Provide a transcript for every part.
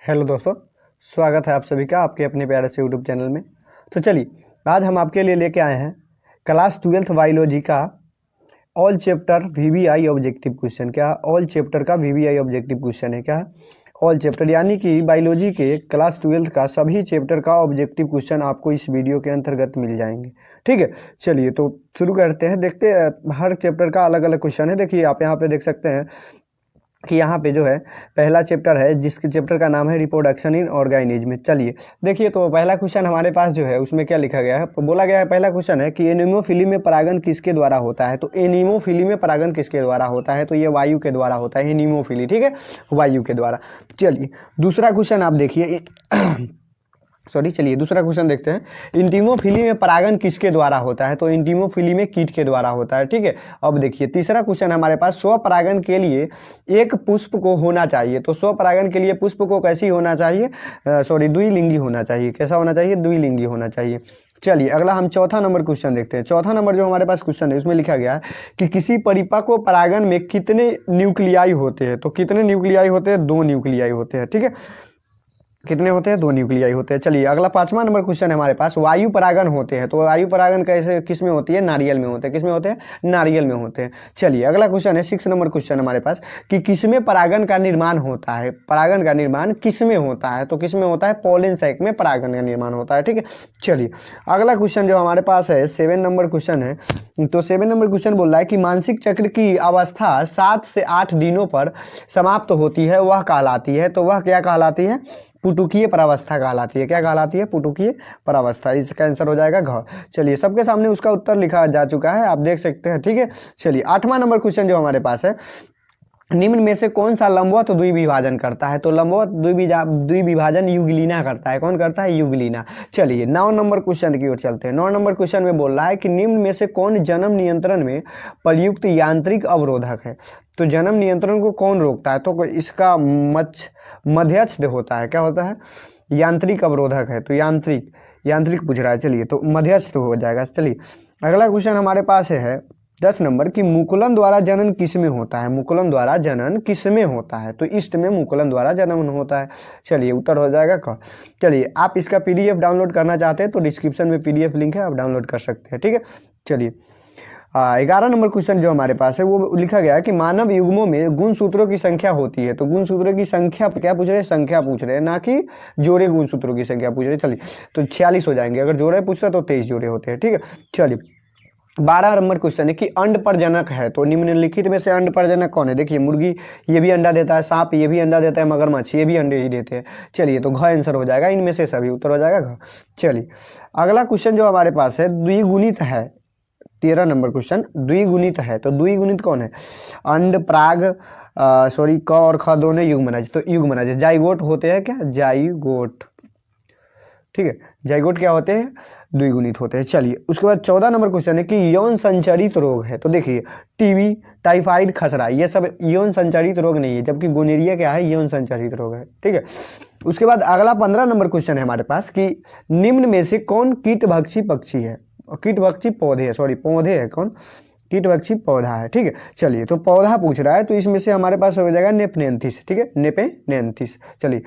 Hello दोस्तों, स्वागत है आप सभी का आपके अपने प्यारे से यूट्यूब चैनल में। तो चलिए, आज हम आपके लिए लेके आए हैं क्लास 12th बायोलॉजी का all chapter VVI objective question. क्या ऑल चैप्टर का वीवीआई ऑब्जेक्टिव क्वेश्चन है? क्या ऑल चैप्टर यानी कि बायोलॉजी के क्लास 12th का सभी चैप्टर का ऑब्जेक्टिव क्वेश्चन आपको इस वीडियो के अंतर्गत मिल जाएंगे। ठीक है, चलिए तो शुरू करते हैं। देखते हैं, हर चैप्टर का अलग अलग क्वेश्चन है। देखिए, आप यहाँ पे देख सकते हैं कि यहाँ पे जो है पहला चैप्टर है, जिसके चैप्टर का नाम है रिप्रोडक्शन इन ऑर्गेनिज्म। चलिए देखिए, तो पहला क्वेश्चन हमारे पास जो है उसमें क्या लिखा गया है, बोला गया है, पहला क्वेश्चन है कि एनिमोफिली में परागण किसके द्वारा होता है। तो एनिमोफिली में परागण किसके द्वारा होता है? तो ये वायु के द्वारा होता है, एनिमोफिली। ठीक है, वायु के द्वारा। चलिए दूसरा क्वेश्चन आप देखिए चलिए दूसरा क्वेश्चन देखते हैं। इंटिमोफिली में परागण किसके द्वारा होता है? तो इंटिमोफिली में कीट के द्वारा होता है। ठीक है, अब देखिए तीसरा क्वेश्चन हमारे पास, स्वपरागण के लिए एक पुष्प को होना चाहिए। तो स्वपरागण के लिए पुष्प को कैसी होना चाहिए? द्विलिंगी होना चाहिए। कैसा होना चाहिए? द्विलिंगी होना चाहिए। चलिए अगला हम चौथा नंबर क्वेश्चन देखते हैं। चौथा नंबर जो हमारे पास क्वेश्चन है उसमें लिखा गया है कि किसी परिपक्व परागण में कितने न्यूक्लियाई होते हैं? तो कितने न्यूक्लियाई होते हैं? 2 न्यूक्लियाई होते हैं। ठीक है, कितने होते हैं? 2 न्यूक्लियाई होते हैं। चलिए अगला 5वां नंबर क्वेश्चन है हमारे पास, वायु परागण होते हैं। तो वायु परागण कैसे किस में होती है? नारियल में होते हैं। किस में होते हैं? नारियल में होते हैं। चलिए अगला क्वेश्चन है 6 नंबर क्वेश्चन हमारे पास कि किसमें परागण का निर्माण होता है? परागण का निर्माण किसमें होता है? तो किसमें होता है? पॉलन सैक में परागण का निर्माण होता है। ठीक है, चलिए अगला क्वेश्चन जो हमारे पास है 7 नंबर क्वेश्चन है। तो 7 नंबर क्वेश्चन बोल रहा है कि मानसिक चक्र की अवस्था 7 से 8 दिनों पर समाप्त होती है, वह कहलाती है। तो वह क्या कहलाती है? पुटुकीय परावस्था कहलाती है। क्या कहलाती है? पुटुकीय परावस्था। इसका आंसर हो जाएगा घ। चलिए सबके सामने उसका उत्तर लिखा जा चुका है, आप देख सकते हैं। ठीक है, चलिए 8वां नंबर क्वेश्चन जो हमारे पास है, निम्न में से कौन सा लंबवत द्विविभाजन करता है? तो लंबवत द्विविभाजन युगलीना करता है। कौन करता है? युगलीना। चलिए 9 नंबर क्वेश्चन की ओर चलते हैं। 9 नंबर क्वेश्चन में बोल रहा है कि निम्न में से कौन जन्म नियंत्रण में प्रयुक्त यांत्रिक अवरोधक है? तो जन्म नियंत्रण को कौन रोकता है? तो इसका मध्यस्थ होता है। क्या होता है? यांत्रिक अवरोधक है। तो यांत्रिक पूछ रहा है। चलिए तो मध्यस्थ हो जाएगा। चलिए अगला क्वेश्चन हमारे पास है 10 नंबर की मुकुलन द्वारा जनन किस में होता है? मुकुलन द्वारा जनन किस में होता है? तो ईस्ट में मुकुलन द्वारा जनन होता है। चलिए उत्तर हो जाएगा क। चलिए आप इसका पीडीएफ डाउनलोड करना चाहते हैं तो डिस्क्रिप्शन में पीडीएफ लिंक है, आप डाउनलोड कर सकते हैं। ठीक है, चलिए 11 नंबर क्वेश्चन जो हमारे पास है वो लिखा गया है कि मानव युग्मों में गुणसूत्रों की संख्या होती है। तो गुणसूत्रों की संख्या क्या पूछ रहे हैं? संख्या पूछ रहे हैं, ना कि जोड़े गुणसूत्रों की संख्या पूछ रहे हैं। चलिए तो 46 हो जाएंगे, अगर जोड़े पूछता तो 23 जोड़े होते हैं। ठीक है, चलिए 12 नंबर क्वेश्चन है कि अंड प्रजनक है। तो निम्नलिखित में से अंड प्रजनक कौन है? देखिए मुर्गी ये भी अंडा देता है, सांप ये भी अंडा देता है, मगरमच्छ ये भी अंडे ही देते हैं। चलिए तो घ आंसर हो जाएगा, इनमें से सभी उत्तर हो जाएगा घ। चलिए अगला क्वेश्चन जो हमारे पास है द्विगुणित है। 13 नंबर क्वेश्चन द्विगुणित है। तो द्विगुणित कौन है? अंड, प्राग, क और ख दोनों युग्मनज। तो युग्मनज जाइगोट होते हैं। क्या? जाइगोट। ठीक है, जाइगोट क्या होते हैं? द्विगुणित होते हैं। चलिए उसके बाद 14 नंबर क्वेश्चन है कि यौन संचारित रोग है। तो देखिए टीबी, टाइफाइड, खसरा ये सब यौन संचारित रोग नहीं है, जबकि गोनेरिया क्या है? यौन संचारित रोग है। ठीक है, उसके बाद अगला 15 नंबर क्वेश्चन है हमारे पास कि निम्न में से कौन कीटभक्षी पक्षी है? कीटभक्षी पौधे है, पौधे है। कौन? कीटभक्षी पौधा है। ठीक है, चलिए तो पौधा पूछ रहा है, तो इसमें से हमारे पास हो जाएगा नेपेनेंथिस। ठीक है, नेपेनेंथिस। चलिए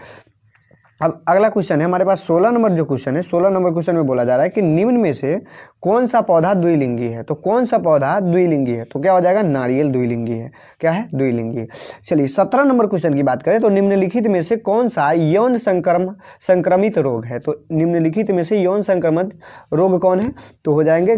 अब अगला क्वेश्चन है हमारे पास 16 नंबर जो क्वेश्चन है, 16 नंबर क्वेश्चन में बोला जा रहा है कि निम्न में से कौन सा पौधा द्विलिंगी है? तो कौन सा पौधा द्विलिंगी है? तो क्या हो जाएगा? नारियल द्विलिंगी है। क्या है? द्विलिंगी है। चलिए 17 नंबर क्वेश्चन की बात करें तो निम्नलिखित में से कौन सा यौन संक्रमित रोग है? तो निम्नलिखित में से यौन संक्रमित रोग कौन है? तो हो जाएंगे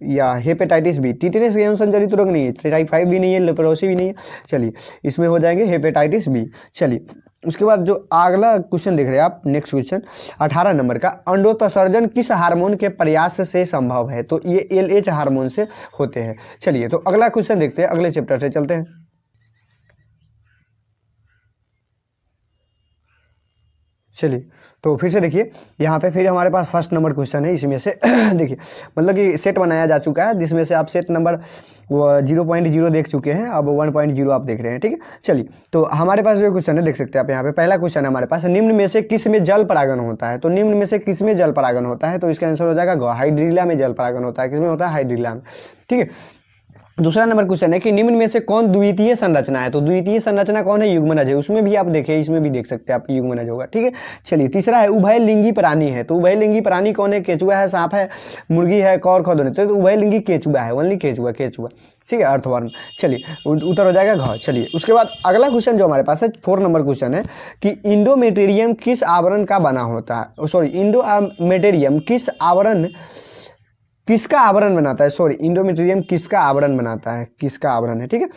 या हेपेटाइटिस बी। टीटेनस यौन संचारित रोग नहीं है, टाइफाइड भी नहीं है, लेप्रोसी भी नहीं है। चलिए इसमें हो जाएंगे हेपेटाइटिस बी। चलिए उसके बाद जो अगला क्वेश्चन देख रहे हैं आप, नेक्स्ट क्वेश्चन 18 नंबर का, अंडोत्सर्जन किस हार्मोन के प्रयास से संभव है? तो ये LH हार्मोन से होते हैं। चलिए तो अगला क्वेश्चन देखते हैं, अगले चैप्टर से चलते हैं। चलिए तो फिर से देखिए यहाँ पे फिर हमारे पास फर्स्ट नंबर क्वेश्चन है, इसमें से देखिए मतलब कि सेट बनाया जा चुका है, जिसमें से आप सेट नंबर 0.0 देख चुके हैं, अब 1.0 आप देख रहे हैं। ठीक है, चलिए तो हमारे पास जो क्वेश्चन है देख सकते हैं आप यहाँ पे। पहला क्वेश्चन है हमारे पास, निम्न में से किस में जल परागण होता है? तो निम्न में से किस में जल परागण होता है? तो इसका आंसर हो जाएगा हाइड्रिला में जल परागण होता है। किसमें होता है? हाइड्रिला में। ठीक है, दूसरा नंबर क्वेश्चन है कि निम्न में से कौन द्वितीय संरचना है। तो द्वितीय संरचना कौन है, युग्मनज है। उसमें भी आप देखें, इसमें भी देख सकते हैं आप, युग्मनज होगा। ठीक है, चलिए तीसरा है उभयलिंगी प्राणी है। तो उभयलिंगी प्राणी कौन है, केचुआ है, सांप है, मुर्गी है, कौर खोदने। तो उभयलिंगी केचुआ है, ओनली केचुआ, केचुआ। ठीक है, अर्थवर्म। चलिए उत्तर हो जाएगा घ। चलिए उसके बाद अगला क्वेश्चन जो हमारे पास है 4 नंबर क्वेश्चन है कि इंडोमेटेरियम किस आवरण का बना होता है। सॉरी, इंडोमेटेरियम किसका आवरण बनाता है। सॉरी, इंडोमेटेरियम किसका आवरण बनाता है, किसका आवरण है। ठीक है,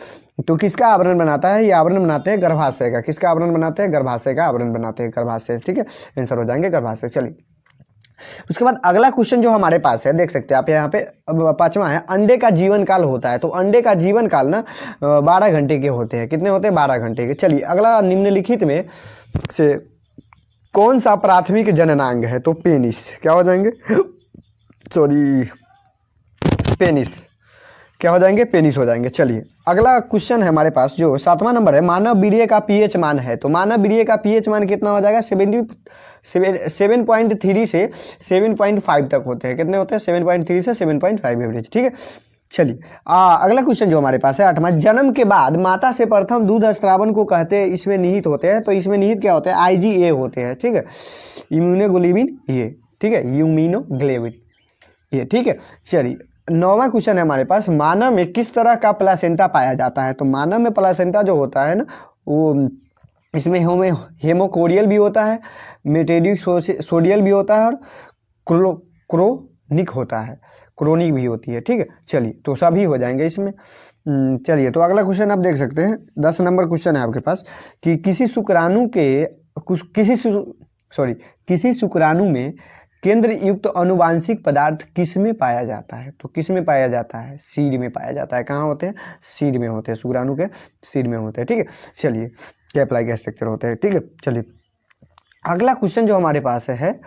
तो किसका आवरण बनाता है, ये आवरण बनाते हैं गर्भाशय का। किसका आवरण बनाते हैं, गर्भाशय का आवरण बनाते हैं, गर्भाशय। ठीक है, आंसर हो जाएंगे गर्भाशय। चलिए उसके बाद अगला क्वेश्चन जो हमारे पास है, देख सकते हैं आप यहाँ पे, 5वां है अंडे का जीवन काल होता है। तो अंडे का जीवन काल ना 12 घंटे के होते हैं। कितने होते हैं, 12 घंटे के। चलिए अगला, निम्नलिखित में से कौन सा प्राथमिक जननांग है। तो पेनिस, क्या हो जाएंगे, सॉरी पेनिस, क्या हो जाएंगे, पेनिस हो जाएंगे। चलिए अगला क्वेश्चन है हमारे पास जो 7वां नंबर है, मानव वीर्य का पीएच मान है। तो मानव वीर्य का पीएच मान कितना हो जाएगा, 7.3 से 7.5 तक होते हैं। कितने होते हैं, 7.3 से 7.5 एवरेज। ठीक है, चलिए अगला क्वेश्चन जो हमारे पास है 8वां, जन्म के बाद माता से प्रथम दूध स्रावन को कहते हैं, इसमें निहित होते हैं। तो इसमें निहित क्या होते हैं, IgA होते हैं। ठीक है, इम्यूनोग्लोबिन ये, ठीक है, इम्यूनोग्लोबिन ये। ठीक है, चलिए 9वां क्वेश्चन है हमारे पास, मानव में किस तरह का प्लासेंटा पाया जाता है। तो मानव में प्लासेंटा जो होता है ना, वो इसमें हेमोकोरियल भी होता है, मेटेडिसोडियल भी होता है, और क्रोनिक होता है, क्रोनिक भी होती है। ठीक है, चलिए तो सभी हो जाएंगे इसमें। चलिए तो अगला क्वेश्चन आप देख सकते हैं, 10 नंबर क्वेश्चन है आपके पास कि किसी शुक्राणु में केंद्र युक्त अनुवांशिक पदार्थ किस में पाया जाता है। तो किस में पाया जाता है, सीड में पाया जाता है। कहाँ होते हैं, सीड में होते हैं, शुक्राणु के सीड में होते हैं। ठीक है, चलिए कैप्लाई के स्ट्रक्चर होते हैं। ठीक है, चलिए अगला क्वेश्चन जो हमारे पास है,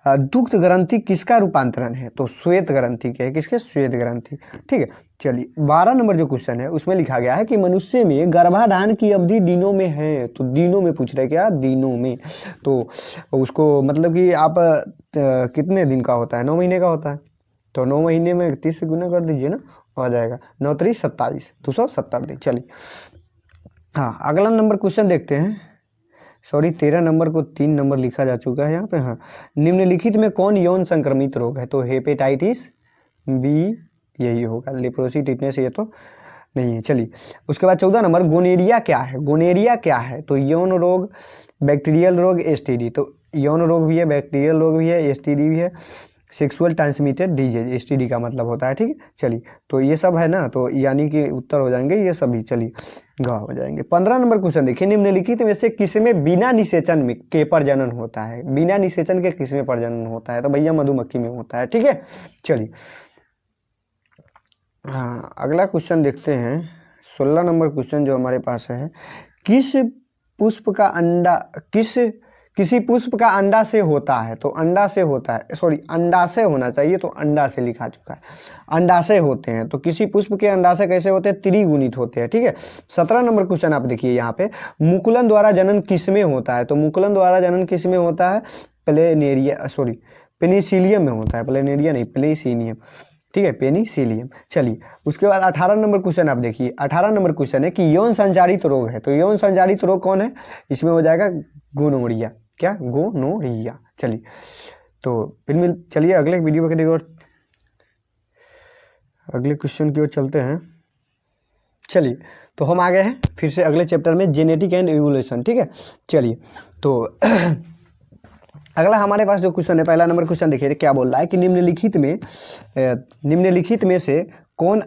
दुग्ध ग्रंथि किसका रूपांतरण है। तो श्वेत ग्रंथि के है, किसके, श्वेत ग्रंथि। ठीक है, चलिए 12 नंबर जो क्वेश्चन है उसमें लिखा गया है कि मनुष्य में गर्भाधान की अवधि दिनों में है। तो दिनों में पूछ रहे, क्या दिनों में। तो उसको मतलब कि आप कितने दिन का होता है, 9 महीने का होता है। तो 9 महीने में 30 से गुना कर दीजिए ना, आ जाएगा 9 3 27, 270 दिन। चलिए हाँ अगला नंबर क्वेश्चन देखते हैं। सॉरी 13 नंबर को 3 नंबर लिखा जा चुका है यहाँ पे। हाँ, निम्नलिखित में कौन यौन संक्रमित रोग है। तो हेपेटाइटिस बी यही होगा, लेप्रोसी, टिटनेस ये तो नहीं है। चलिए उसके बाद 14 नंबर, गोनेरिया क्या है। गोनेरिया क्या है, तो यौन रोग, बैक्टीरियल रोग, एसटीडी। तो यौन रोग भी है, बैक्टीरियल रोग भी है, एसटीडी भी है, सेक्सुअल ट्रांसमिटेड डिजीज, एसटीडी का मतलब होता है। ठीक है, चलिए तो ये सब है ना, तो यानी कि उत्तर हो जाएंगे ये सभी। चलिए ग हो जाएंगे। 15 नंबर क्वेश्चन देखिए, निम्नलिखित में से किसमें बिना निषेचन में के प्रजनन होता है। बिना निषेचन के किसमें प्रजनन होता है। तो भैया मधुमक्खी में होता है। ठीक है, चलिए हाँ अगला क्वेश्चन देखते हैं। 16 नंबर क्वेश्चन जो हमारे पास है, किसी पुष्प का अंडा से होता है। तो अंडा से होता है, सॉरी अंडाशय होना चाहिए, तो अंडा से लिखा चुका है, अंडाशय होते हैं। तो किसी पुष्प के अंडाशय कैसे होते हैं, त्रिगुणित होते हैं। ठीक है, 17 नंबर क्वेश्चन आप देखिए यहाँ पे, मुकुलन द्वारा जनन किसमें होता है। तो मुकुलन द्वारा जनन किसमें होता है, पेनिसिलियम में होता है, प्लेनेरिया नहीं, पेनिसिलियम। ठीक है, पेनिसिलियम। चलिए उसके बाद 18 नंबर क्वेश्चन आप देखिए। 18 नंबर क्वेश्चन है कि यौन संचारित रोग है। तो यौन संचारित रोग कौन है, इसमें हो जाएगा गोनोरिया। क्या, गोनोरिया। चलिए तो फिर चलिए अगले वीडियो के और अगले क्वेश्चन की ओर चलते हैं। चलिए तो हम आ गए हैं फिर से अगले चैप्टर में, जेनेटिक एंड इवोल्यूशन। ठीक है, चलिए तो अगला हमारे पास जो क्वेश्चन है, पहला नंबर क्वेश्चन देखिए क्या बोल रहा है कि निम्नलिखित में से कौन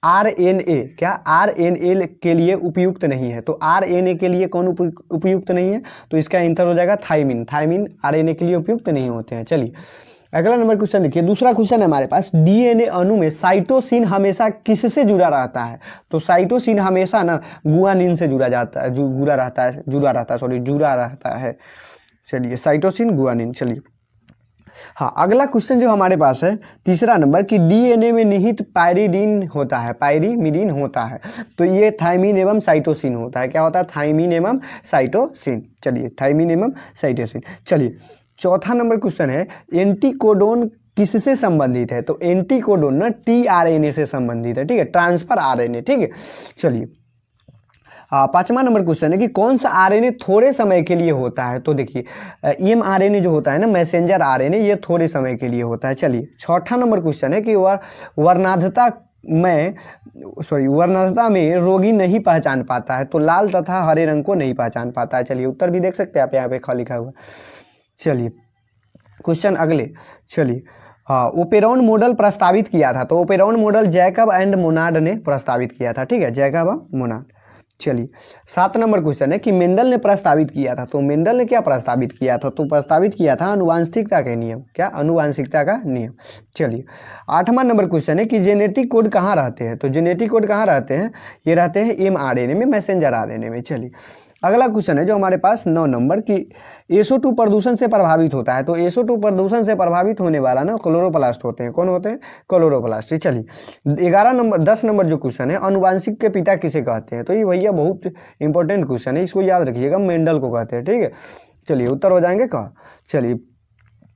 RNA के लिए उपयुक्त नहीं है। तो RNA के लिए कौन उपयुक्त नहीं है, तो इसका आंसर हो जाएगा थायमिन। थायमिन RNA के लिए उपयुक्त नहीं होते हैं। चलिए अगला नंबर क्वेश्चन देखिए, दूसरा क्वेश्चन है हमारे पान, DNA अणु में साइटोसिन हमेशा किससे जुड़ा रहता है। तो साइटोसिन हमेशा ना गुआनिन से जुड़ा रहता है। चलिए साइटोसिन गुआनिन। चलिए हाँ अगला क्वेश्चन जो हमारे पास है, तीसरा नंबर कि DNA में निहित पायरीडीन होता है, पायरीमिडीन होता है। तो ये थायमिन एवं साइटोसिन होता है। क्या होता है, थायमिन एवं साइटोसिन। चलिए थायमिन एवं साइटोसिन। चलिए चौथा नंबर क्वेश्चन है, एंटीकोडोन किससे संबंधित है, तो एंटीकोडोन ना टीआरएनए से संबंधित है, ठीक है, ट्रांसफर आरएनए, ठीक है। चलिए 5वां नंबर क्वेश्चन है कि कौन सा आरएनए थोड़े समय के लिए होता है, तो देखिए एमआरएनए जो होता है ना, मैसेंजर आरएनए, ये थोड़े समय के लिए होता है। चलिए 6वां नंबर क्वेश्चन है कि वर्णांधता में रोगी नहीं पहचान पाता है, तो लाल तथा हरे रंग को नहीं पहचान पाता है। चलिए उत्तर भी देख सकते हैं आप, यहाँ पे ख लिखा हुआ। चलिए क्वेश्चन अगले, चलिए ओपेरॉन मॉडल प्रस्तावित किया था, तो operon model Jacob and Monod ने प्रस्तावित किया था, ठीक है, जैकब और मोनार्ड। चलिए 7 नंबर क्वेश्चन है कि मेंडल ने प्रस्तावित किया था, तो मेंडल ने क्या प्रस्तावित किया था, तो प्रस्तावित किया था आनुवांशिकता के नियम, क्या, आनुवांशिकता का नियम। चलिए 8वां नंबर क्वेश्चन है कि जेनेटिक कोड कहाँ रहते हैं, तो जेनेटिक कोड कहाँ रहते हैं, ये रहते हैं एमआरएनए में, मैसेंजर आरएनए में। चलिए अगला क्वेश्चन है जो हमारे पास 9 नंबर की SO2 प्रदूषण से प्रभावित होता है, तो SO2 प्रदूषण से प्रभावित होने वाला ना क्लोरोप्लास्ट होते हैं, कौन होते हैं, क्लोरोप्लास्ट। चलिए 10 नंबर जो क्वेश्चन है, अनुवांशिक के पिता किसे कहते हैं, तो ये भैया बहुत इंपॉर्टेंट क्वेश्चन है, इसको याद रखिएगा, मेंडल को कहते हैं, ठीक है। चलिए उत्तर हो जाएंगे कहाँ। चलिए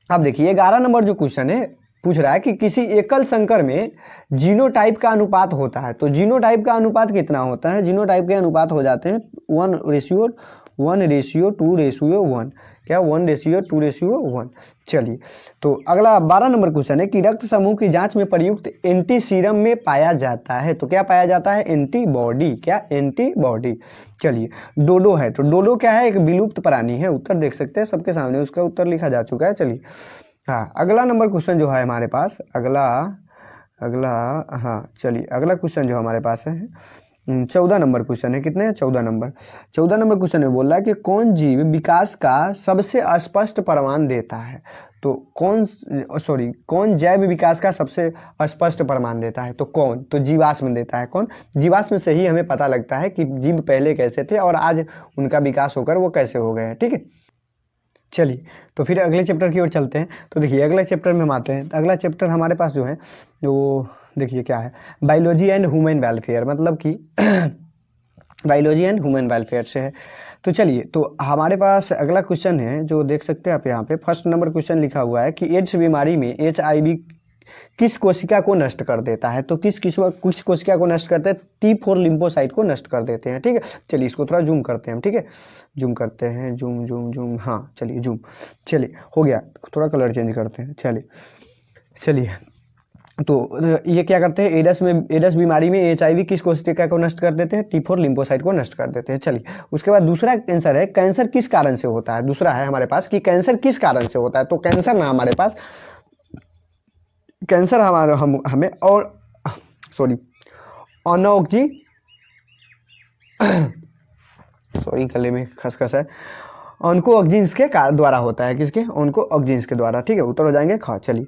अब देखिए 11 नंबर जो क्वेश्चन है पूछ रहा है कि किसी एकल संकर में जीनोटाइप का अनुपात होता है, तो जीनोटाइप का अनुपात कितना होता है, जीनोटाइप के अनुपात हो जाते हैं 1:1:2:1, क्या 1:2:1। चलिए तो अगला 12 नंबर क्वेश्चन है कि रक्त समूह की जांच में प्रयुक्त एंटी सीरम में पाया जाता है, तो क्या पाया जाता है, एंटीबॉडी, क्या, एंटीबॉडी। चलिए डोडो है, तो डोडो क्या है, एक विलुप्त प्राणी है, उत्तर देख सकते हैं सबके सामने, उसका उत्तर लिखा जा चुका है। चलिए हाँ अगला नंबर क्वेश्चन जो है हमारे पास, अगला हाँ चलिए अगला क्वेश्चन जो हमारे पास है 14 नंबर क्वेश्चन है, कितने हैं, 14 नंबर क्वेश्चन में बोल रहा है कि कौन जीव विकास का सबसे स्पष्ट प्रमाण देता है, तो कौन जैव विकास का सबसे स्पष्ट प्रमाण देता है, तो कौन, तो जीवाश्म देता है। कौन, जीवाश्म से ही हमें पता लगता है कि जीव पहले कैसे थे और आज उनका विकास होकर वो कैसे हो गए हैं, ठीक है। चलिए तो फिर अगले चैप्टर की ओर चलते हैं, तो देखिए अगले चैप्टर में हम आते हैं, अगला चैप्टर हमारे पास जो है वो देखिए क्या है, बायोलॉजी एंड ह्यूमन वेलफेयर, मतलब कि बायोलॉजी एंड ह्यूमन वेलफेयर से है। तो चलिए तो हमारे पास अगला क्वेश्चन है जो देख सकते हैं आप यहाँ पे, फर्स्ट नंबर क्वेश्चन लिखा हुआ है कि एड्स बीमारी में HIV किस कोशिका को नष्ट कर देता है, तो किस कोशिका को नष्ट करते हैं, T4 लिम्फोसाइट को नष्ट कर देते हैं, ठीक है। चलिए इसको थोड़ा जूम करते हैं हम, ठीक है, जूम करते हैं, जूम, हाँ चलिए जूम, चलिए हो गया, थोड़ा कलर चेंज करते हैं। चलिए तो ये क्या करते हैं, एडस बीमारी में HIV किस कोशिका को नष्ट कर देते हैं, T4 लिम्फोसाइट को नष्ट कर देते हैं। चलिए उसके बाद दूसरा आंसर है कैंसर किस कारण से होता है, दूसरा है हमारे पास कि कैंसर किस कारण से होता है, तो कैंसर ना हमारे पास कैंसर हमें और अनऑक्जी गले में खसखस है, ऑन्कोऑक्जिन्स के द्वारा होता है, किसके, ऑन्कोऑक्जिन्स के द्वारा, ठीक है, उत्तर हो जाएंगे ख। चलिए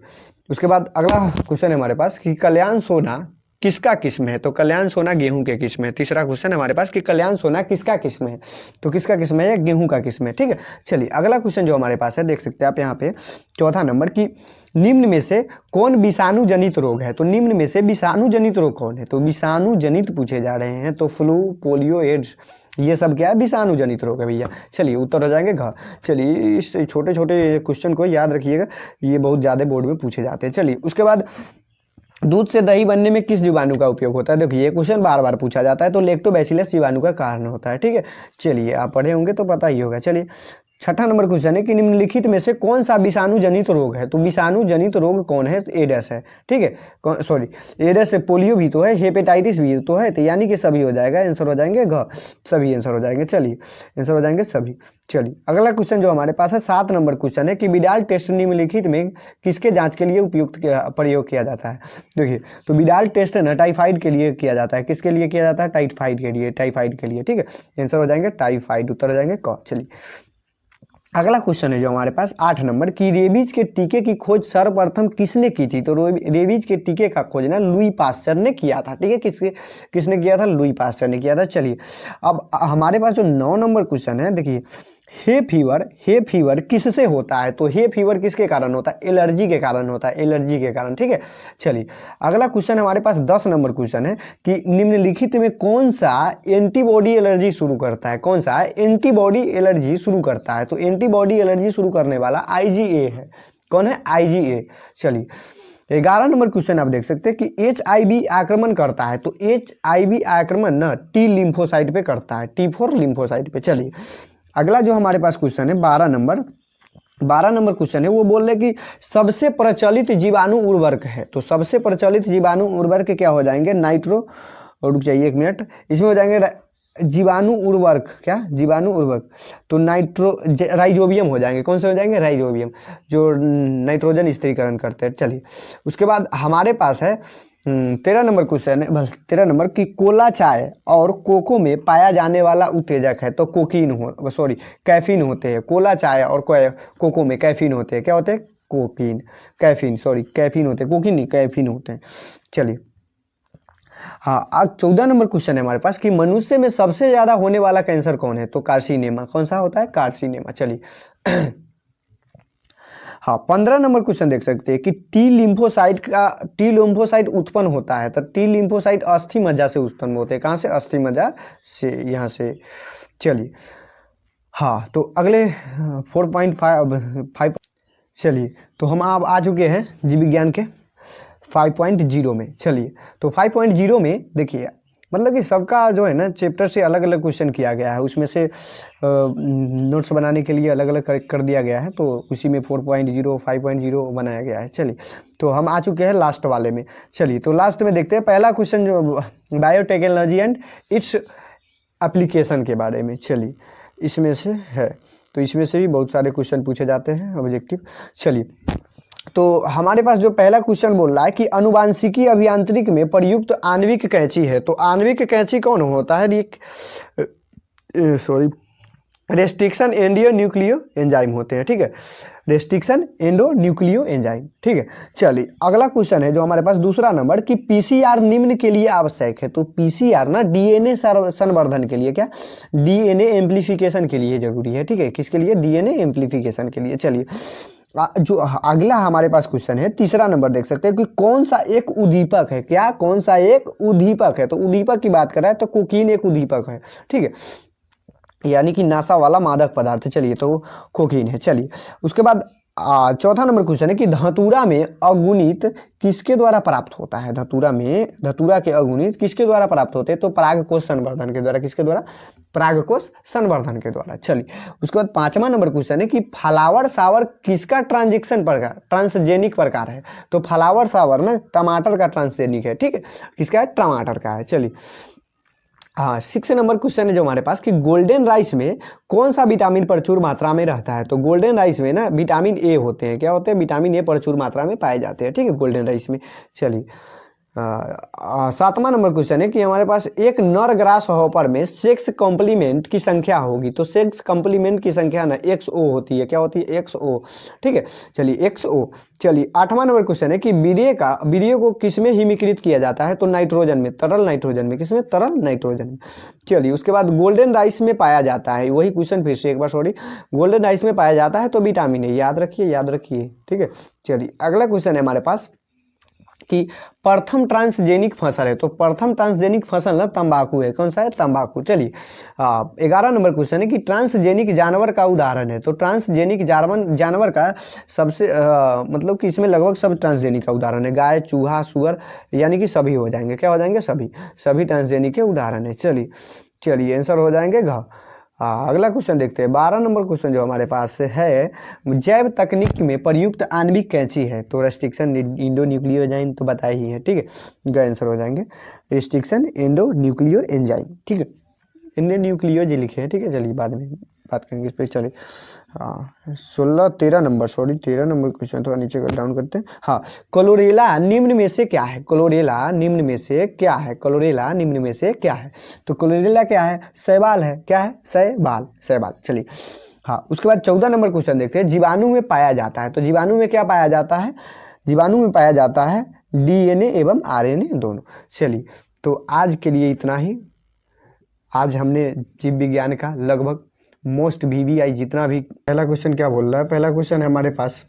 उसके बाद अगला क्वेश्चन है हमारे पास कि कल्याण सोना किसका किस्म है, तो कल्याण सोना गेहूं के किस्म है। तीसरा क्वेश्चन है हमारे पास कि कल्याण सोना किसका किस्म है, तो किसका किस्म है, गेहूं का किस्म है, ठीक है। चलिए अगला क्वेश्चन जो हमारे पास है देख सकते हैं आप यहाँ पे, चौथा नंबर की निम्न में से कौन विषाणु जनित रोग है, तो निम्न में से विषाणु जनित रोग कौन है, तो विषाणु जनित पूछे जा रहे हैं, तो फ्लू, पोलियो, एड्स, ये सब क्या है, विषाणु जनित रोग है भैया। चलिए उत्तर हो जाएंगे घ। चलिए इस छोटे छोटे क्वेश्चन को याद रखिएगा, ये बहुत ज़्यादा बोर्ड में पूछे जाते हैं। चलिए उसके बाद दूध से दही बनने में किस जीवाणु का उपयोग होता है, देखिए ये क्वेश्चन बार बार पूछा जाता है, तो लैक्टोबैसिलस जीवाणु का कारण होता है, ठीक है। चलिए आप पढ़े होंगे तो पता ही होगा। चलिए छठा नंबर क्वेश्चन है कि निम्नलिखित में से कौन सा विषाणु जनित रोग है, तो विषाणु जनित रोग कौन है, एडस है, ठीक है, एडस है, पोलियो भी तो है, हेपेटाइटिस भी तो है, तो यानी कि सभी हो जाएगा, आंसर हो जाएंगे घ, सभी आंसर हो जाएंगे। चलिए आंसर हो जाएंगे सभी। चलिए अगला क्वेश्चन जो हमारे पास है 7 नंबर क्वेश्चन है कि विडाल टेस्ट निम्नलिखित में किसके जांच के लिए उपयुक्त प्रयोग किया जाता है, देखिए तो विडाल टेस्ट है ना टाइफाइड के लिए किया जाता है, किसके लिए किया जाता है, टाइफाइड के लिए, ठीक है, आंसर हो जाएंगे टाइफाइड, उत्तर हो जाएंगे क। चलिए अगला क्वेश्चन है जो हमारे पास 8 नंबर की रेबीज के टीके की खोज सर्वप्रथम किसने की थी, तो रेबीज के टीके का खोज ना लुई पास्चर ने किया था, ठीक है, किसने किया था, लुई पास्चर ने किया था। चलिए अब हमारे पास जो 9 नंबर क्वेश्चन है देखिए, हे फीवर किससे होता है, तो हे फीवर किसके कारण होता है, एलर्जी के कारण होता है, एलर्जी के कारण, ठीक है। चलिए अगला क्वेश्चन हमारे पास 10 नंबर क्वेश्चन है कि निम्नलिखित में कौन सा एंटीबॉडी एलर्जी शुरू करता है, कौन सा एंटीबॉडी एलर्जी शुरू करता है, तो एंटीबॉडी एलर्जी शुरू करने वाला IgA है, कौन है, IgA। चलिए 11 नंबर क्वेश्चन आप देख सकते हैं कि HIV आक्रमण करता है, तो HIV आक्रमण ना T लिम्फोसाइट पे करता है, T4 लिम्फोसाइट पे। चलिए अगला जो हमारे पास क्वेश्चन है 12 नंबर क्वेश्चन है, वो बोल रहे कि सबसे प्रचलित जीवाणु उर्वरक है, तो सबसे प्रचलित जीवाणु उर्वरक क्या हो जाएंगे, नाइट्रो, रुक जाइए एक मिनट, इसमें हो जाएंगे जीवाणु उर्वरक, क्या जीवाणु उर्वरक, तो राइजोबियम हो जाएंगे, कौन से हो जाएंगे, राइजोबियम, जो नाइट्रोजन स्थिरीकरण करते हैं। चलिए उसके बाद हमारे पास है 13 नंबर क्वेश्चन है, 13 नंबर की कोला चाय और कोको में पाया जाने वाला उत्तेजक है, तो कैफीन होते हैं। कोला चाय और कोको में कैफीन होते हैं, क्या होते हैं, कैफीन होते हैं, कोकीन नहीं, कैफीन होते हैं। चलिए हाँ, आज 14 नंबर क्वेश्चन है हमारे पास कि मनुष्य में सबसे ज्यादा होने वाला कैंसर कौन है, तो कार्सिनेमा, कौन सा होता है, कार्सिनेमा। चलिए हाँ 15 नंबर क्वेश्चन देख सकते हैं कि टी लिम्फोसाइट उत्पन्न होता है, तो टी लिम्फोसाइट अस्थि मज्जा से उत्पन्न होते हैं, कहाँ से, अस्थि मज्जा से, यहाँ से। चलिए हाँ तो अगले 4.5, चलिए तो हम आप आ चुके हैं जीव विज्ञान के 5.0 में। चलिए तो 5.0 में देखिए मतलब कि सबका जो है ना चैप्टर से अलग अलग क्वेश्चन किया गया है, उसमें से नोट्स बनाने के लिए अलग अलग कर दिया गया है, तो उसी में 4.0 5.0 बनाया गया है। चलिए तो हम आ चुके हैं लास्ट वाले में। चलिए तो लास्ट में देखते हैं पहला क्वेश्चन जो बायोटेक्नोलॉजी एंड इट्स एप्लीकेशन के बारे में। चलिए इसमें से है, तो इसमें से भी बहुत सारे क्वेश्चन पूछे जाते हैं ऑब्जेक्टिव। चलिए तो हमारे पास जो पहला क्वेश्चन बोल रहा है कि अनुवांशिकी अभियांत्रिक में प्रयुक्त आणविक कैंची है, तो आणविक कैंची कौन होता है, रेस्ट्रिक्शन एंडो न्यूक्लियो एंजाइम होते हैं, ठीक है, रेस्ट्रिक्शन एंडो न्यूक्लियो एंजाइम, ठीक है। चलिए अगला क्वेश्चन है जो हमारे पास दूसरा नंबर कि PCR निम्न के लिए आवश्यक है, तो PCR ना DNA संवर्धन के लिए, क्या DNA एम्प्लीफिकेशन के लिए जरूरी है, ठीक है, किसके लिए, DNA एम्प्लीफिकेशन के लिए। चलिए जो अगला हमारे पास क्वेश्चन है तीसरा नंबर देख सकते हैं कि कौन सा एक उद्दीपक है, क्या कौन सा एक उद्दीपक है, तो उद्दीपक की बात कर रहा है तो कोकीन एक उद्दीपक है, ठीक है, यानी कि नासा वाला मादक पदार्थ। चलिए तो कोकीन है। चलिए उसके बाद चौथा नंबर क्वेश्चन है कि धतूरा में अगुणित किसके द्वारा प्राप्त होता है, धतूरा के अगुणित किसके द्वारा प्राप्त होते हैं, तो परागकोश संवर्धन के द्वारा, किसके द्वारा, परागकोश संवर्धन के द्वारा। चलिए उसके बाद पांचवा नंबर क्वेश्चन है कि फ्लावर सावर किसका ट्रांसजेनिक प्रकार है, तो फ्लावर सावर ना टमाटर का ट्रांसजेनिक है, ठीक है, किसका है, टमाटर का है। चलिए हाँ 6 नंबर क्वेश्चन है जो हमारे पास कि गोल्डन राइस में कौन सा विटामिन प्रचुर मात्रा में रहता है, तो गोल्डन राइस में ना विटामिन ए होते हैं, क्या होते हैं, विटामिन ए प्रचुर मात्रा में पाए जाते हैं, ठीक है, गोल्डन राइस में। चलिए 7वां नंबर क्वेश्चन है कि हमारे पास एक नर ग्रास हॉपर में सेक्स कॉम्प्लीमेंट की संख्या होगी, तो सेक्स कॉम्प्लीमेंट की संख्या ना XO होती है, क्या होती है, XO, ठीक है। चलिए XO। चलिए 8वां नंबर क्वेश्चन है कि वीर्य को किसमें हिमीकृत किया जाता है, तो नाइट्रोजन में, तरल नाइट्रोजन में, किसमें, तरल नाइट्रोजन में। चलिए उसके बाद गोल्डन राइस में पाया जाता है, वही क्वेश्चन फिर से एक बार गोल्डन राइस में पाया जाता है तो विटामिन ए, याद रखिए, ठीक है। चलिए अगला क्वेश्चन है हमारे पास कि प्रथम ट्रांसजेनिक फसल है, तो प्रथम ट्रांसजेनिक फसल ना तंबाकू है, कौन सा है, तंबाकू। चलिए 11 नंबर क्वेश्चन है कि ट्रांसजेनिक जानवर का उदाहरण है, तो ट्रांसजेनिक जानवर का सबसे मतलब कि इसमें लगभग सब ट्रांसजेनिक का उदाहरण है, गाय, चूहा, सुअर, यानी कि सभी हो जाएंगे, क्या हो जाएंगे, सभी ट्रांसजेनिक के उदाहरण है। चलिए आंसर हो जाएंगे घ। अगला क्वेश्चन देखते हैं 12 नंबर क्वेश्चन जो हमारे पास है, जैव तकनीक में प्रयुक्त आणविक कैंची है, तो रेस्ट्रिक्शन एंडो न्यूक्लियो एंजाइम, तो बताया ही है, ठीक है, आंसर हो जाएंगे रेस्ट्रिक्शन एंडो न्यूक्लियो एंजाइम, ठीक है, इनने न्यूक्लियो जी लिखे हैं, ठीक है। चलिए बाद में बात करेंगे इस पर। चलिए 13 नंबर क्वेश्चन थोड़ा नीचे डाउन करते हैं। हाँ क्लोरेला निम्न में से क्या है, क्लोरेला निम्न में से क्या है, तो क्लोरेला क्या है, शैवाल है, क्या है, शैवाल। चलिए हाँ उसके बाद 14 नंबर क्वेश्चन देखते हैं, जीवाणु में पाया जाता है, तो जीवाणु में क्या पाया जाता है, जीवाणु में पाया जाता है DNA एवं RNA दोनों। चलिए तो आज के लिए इतना ही। आज हमने जीव विज्ञान का लगभग मोस्ट VVI जितना भी, पहला क्वेश्चन क्या बोल रहा है, पहला क्वेश्चन है हमारे पास,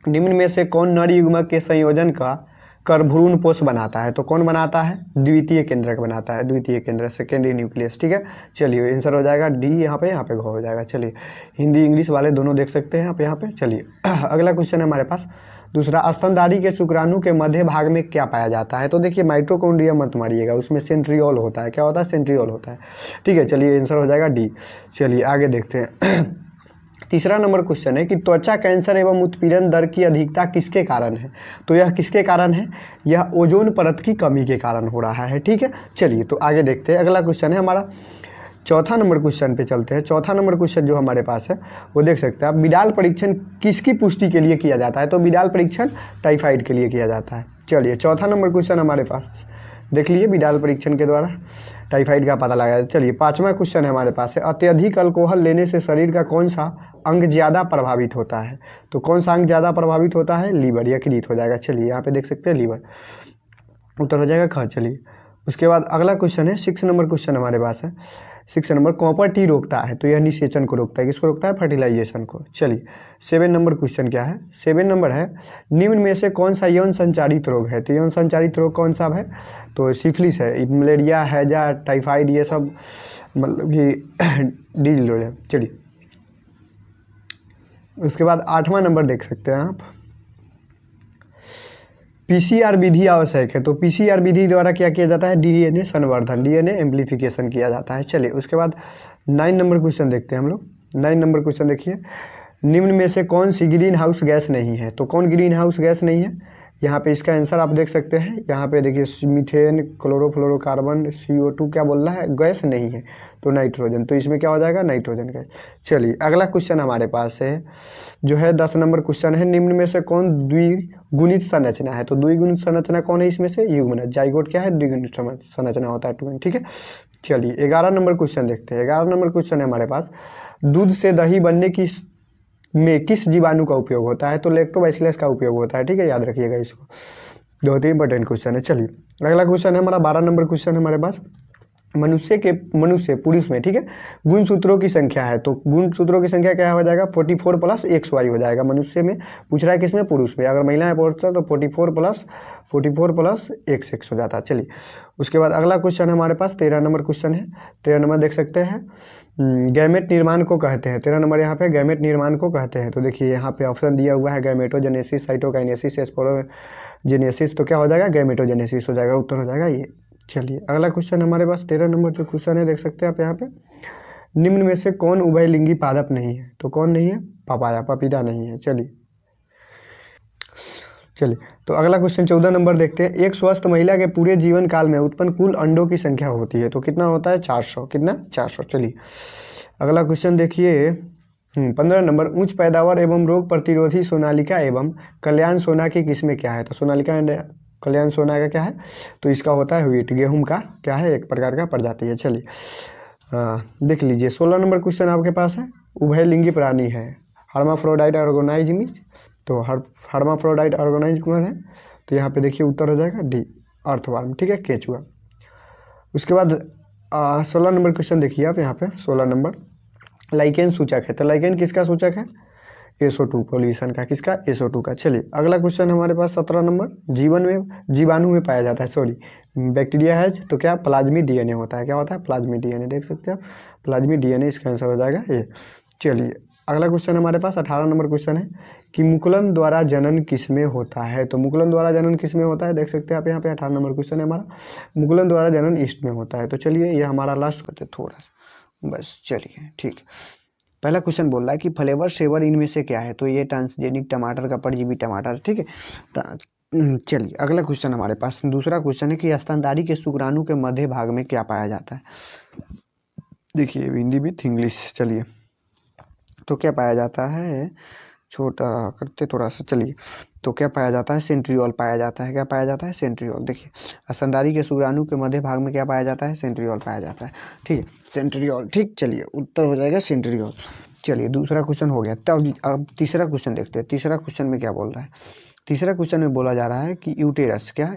निम्न में से कौन नर युग्मक के संयोजन का करभ्रूण पोष बनाता है। तो कौन बनाता है? द्वितीय केंद्रक बनाता है, द्वितीय केंद्र, सेकेंडरी न्यूक्लियस। ठीक है, चलिए आंसर हो जाएगा डी, यहाँ पे घ हो जाएगा। चलिए हिंदी इंग्लिश वाले दोनों देख सकते हैं आप यहाँ पे। चलिए अगला क्वेश्चन है हमारे पास दूसरा, स्तनधारी के शुक्राणु के मध्य भाग में क्या पाया जाता है? तो देखिए माइटोकॉन्ड्रिया मत मारिएगा, उसमें सेंट्रियोल होता है। क्या होता है? सेंट्रियोल होता है। ठीक है, चलिए आंसर हो जाएगा डी। चलिए आगे देखते हैं तीसरा नंबर क्वेश्चन है कि त्वचा कैंसर एवं उत्पीड़न दर की अधिकता किसके कारण है? तो यह किसके कारण है? यह ओजोन परत की कमी के कारण हो रहा है। ठीक है, चलिए तो आगे देखते हैं। अगला क्वेश्चन है हमारा चौथा नंबर क्वेश्चन पे चलते हैं। चौथा नंबर क्वेश्चन जो हमारे पास है वो देख सकते हैं आप, बिडाल परीक्षण किसकी पुष्टि के लिए किया जाता है? तो बिडाल परीक्षण टाइफाइड के लिए किया जाता है। चलिए चौथा नंबर क्वेश्चन हमारे पास देख लीजिए, बिडाल परीक्षण के द्वारा टाइफाइड का पता लगाया। चलिए पांचवा क्वेश्चन है हमारे पास है, अत्यधिक अल्कोहल लेने से शरीर का कौन सा अंग ज़्यादा प्रभावित होता है? तो कौन सा अंग ज़्यादा प्रभावित होता है? लीवर, यकृत हो जाएगा। चलिए यहाँ पे देख सकते हैं लीवर, उत्तर हो जाएगा ख। चलिए उसके बाद अगला क्वेश्चन है 6 नंबर क्वेश्चन हमारे पास है। 6 नंबर, कॉपर टी रोकता है, तो यह निषेचन को रोकता है। किसको रोकता है? फर्टिलाइजेशन को। चलिए 7 नंबर क्वेश्चन क्या है? 7 नंबर है, निम्न में से कौन सा यौन संचारित रोग है? तो यौन संचारित रोग कौन सा है? तो सिफिलिस है, मलेरिया, हैजा, टाइफाइड, ये सब मतलब कि डिजीज है। चलिए उसके बाद 8वां नंबर देख सकते हैं आप, पीसीआर विधि आवश्यक है। तो पीसीआर विधि द्वारा क्या किया जाता है? डीएनए संवर्धन, डीएनए एम्प्लीफिकेशन किया जाता है। चलिए उसके बाद 9 नंबर क्वेश्चन देखते हैं हम लोग। 9 नंबर क्वेश्चन देखिए, निम्न में से कौन सी ग्रीन हाउस गैस नहीं है? तो कौन ग्रीन हाउस गैस नहीं है? यहाँ पे इसका आंसर आप देख सकते हैं। यहाँ पे देखिए मीथेन, क्लोरोफ्लोरोकार्बन, CO2 क्या बोल रहा है? गैस नहीं है। तो नाइट्रोजन, तो इसमें क्या हो जाएगा? Nitrogen gas. चलिए अगला क्वेश्चन हमारे पास है जो है 10 नंबर क्वेश्चन है, निम्न में से कौन द्विगुणित संरचना है? तो द्विगुणित संरचना कौन है इसमें से? युग्मनज। जाइगोट क्या है? द्विगुणित संरचना होता है, ट्विन। ठीक है, चलिए 11 नंबर क्वेश्चन देखते हैं। 11 नंबर क्वेश्चन है हमारे पास, दूध से दही बनने की में किस जीवाणु का उपयोग होता है? तो लैक्टोबैसिलस का उपयोग होता है। ठीक है, याद रखिएगा इसको, बहुत ही इंपॉर्टेंट क्वेश्चन है। चलिए अगला क्वेश्चन है हमारा 12 नंबर क्वेश्चन है हमारे पास, मनुष्य पुरुष में, ठीक है, गुणसूत्रों की संख्या है। तो गुणसूत्रों की संख्या क्या हो जाएगा? 44 + XY हो जाएगा। मनुष्य में पूछ रहा है, किसमें? पुरुष में। अगर महिलाएं पढ़ता है तो 44 + XX हो जाता है। चलिए उसके बाद अगला क्वेश्चन है हमारे पास 13 नंबर क्वेश्चन है। 13 नंबर देख सकते हैं, गैमेट निर्माण को कहते हैं। 13 नंबर यहाँ पे गैमेट निर्माण को कहते हैं। तो देखिए यहाँ पे ऑप्शन दिया हुआ है, गैमेटोजेनेसिस, साइटोकाइनेसिस, स्पोरोजेनेसिस। तो क्या हो जाएगा? गैमेटोजेनेसिस हो जाएगा, उत्तर हो जाएगा ये। चलिए अगला क्वेश्चन हमारे पास 13 नंबर जो क्वेश्चन है देख सकते हैं आप यहाँ पे, निम्न में से कौन उभयलिंगी पादप नहीं है? तो कौन नहीं है? पपाया, पपीता नहीं है। चलिए तो अगला क्वेश्चन 14 नंबर देखते हैं, एक स्वस्थ महिला के पूरे जीवन काल में उत्पन्न कुल अंडों की संख्या होती है। तो कितना होता है? 400। कितना? 400। चलिए अगला क्वेश्चन देखिए 15 नंबर, उच्च पैदावार एवं रोग प्रतिरोधी सोनालिका एवं कल्याण सोना की किस्में क्या है? तो सोनालिका कल्याण सोना का क्या है? तो इसका होता है व्हीट, गेहूं का क्या है? एक प्रकार का प्रजाति है। चलिए देख लीजिए 16 नंबर क्वेश्चन आपके पास है, उभयलिंगी प्राणी है, हर्माफ्रोडाइट ऑर्गेनाइज्म। तो हर्माफ्रोडाइट ऑर्गेनाइज्म कौन है? तो यहाँ पे देखिए उत्तर हो जाएगा डी, अर्थवर्म। ठीक है, केचुआ। उसके बाद 16 नंबर क्वेश्चन देखिए आप यहाँ पे 16 नंबर, लाइकेन सूचक है। तो लाइकेन किसका सूचक है? SO2 पॉल्यूशन का। किसका? SO2 का। चलिए अगला क्वेश्चन हमारे पास 17 नंबर, जीवाणु में पाया जाता है, सॉरी बैक्टीरिया है, तो क्या? प्लाज्मिक DNA होता है। क्या होता है? Plasmic DNA। देख सकते हैं आप, प्लाज्मिक DNA, इसका आंसर हो जाएगा ये। चलिए अगला क्वेश्चन हमारे पास 18 नंबर क्वेश्चन है कि मुकुलन द्वारा जनन किसमें होता है? तो मुकुलन द्वारा जनन किसमें होता है? देख सकते हैं आप यहाँ पे 18 नंबर क्वेश्चन है हमारा, मुकुलन द्वारा जनन ईस्ट में होता है। तो चलिए ये हमारा लास्ट होते थोड़ा सा बस। चलिए ठीक, पहला क्वेश्चन बोल रहा है कि फ्लेवर सेवर इनमें से क्या है? तो ये ट्रांसजेनिक टमाटर का परजीवी टमाटर। ठीक है, चलिए अगला क्वेश्चन हमारे पास दूसरा क्वेश्चन है कि स्तनधारी के शुक्राणु के मध्य भाग में क्या पाया जाता है? देखिए हिंदी विथ इंग्लिश। चलिए तो क्या पाया जाता है? छोटा करते थोड़ा सा। चलिए तो क्या पाया जाता है? सेंट्रियोल पाया जाता है। क्या पाया जाता है? सेंट्रियोल। देखिए स्तनधारी के शुक्राणु के मध्य भाग में क्या पाया जाता है? सेंट्रियोल पाया जाता है। ठीक है, सेंट्रियोल। ठीक, चलिए उत्तर हो जाएगा सेंट्रियोल। चलिए दूसरा क्वेश्चन हो गया। तब अब तीसरा क्वेश्चन देखते हैं। तीसरा क्वेश्चन में क्या बोल रहा है? तीसरा क्वेश्चन में बोला जा रहा है कि यूटेरस, क्या?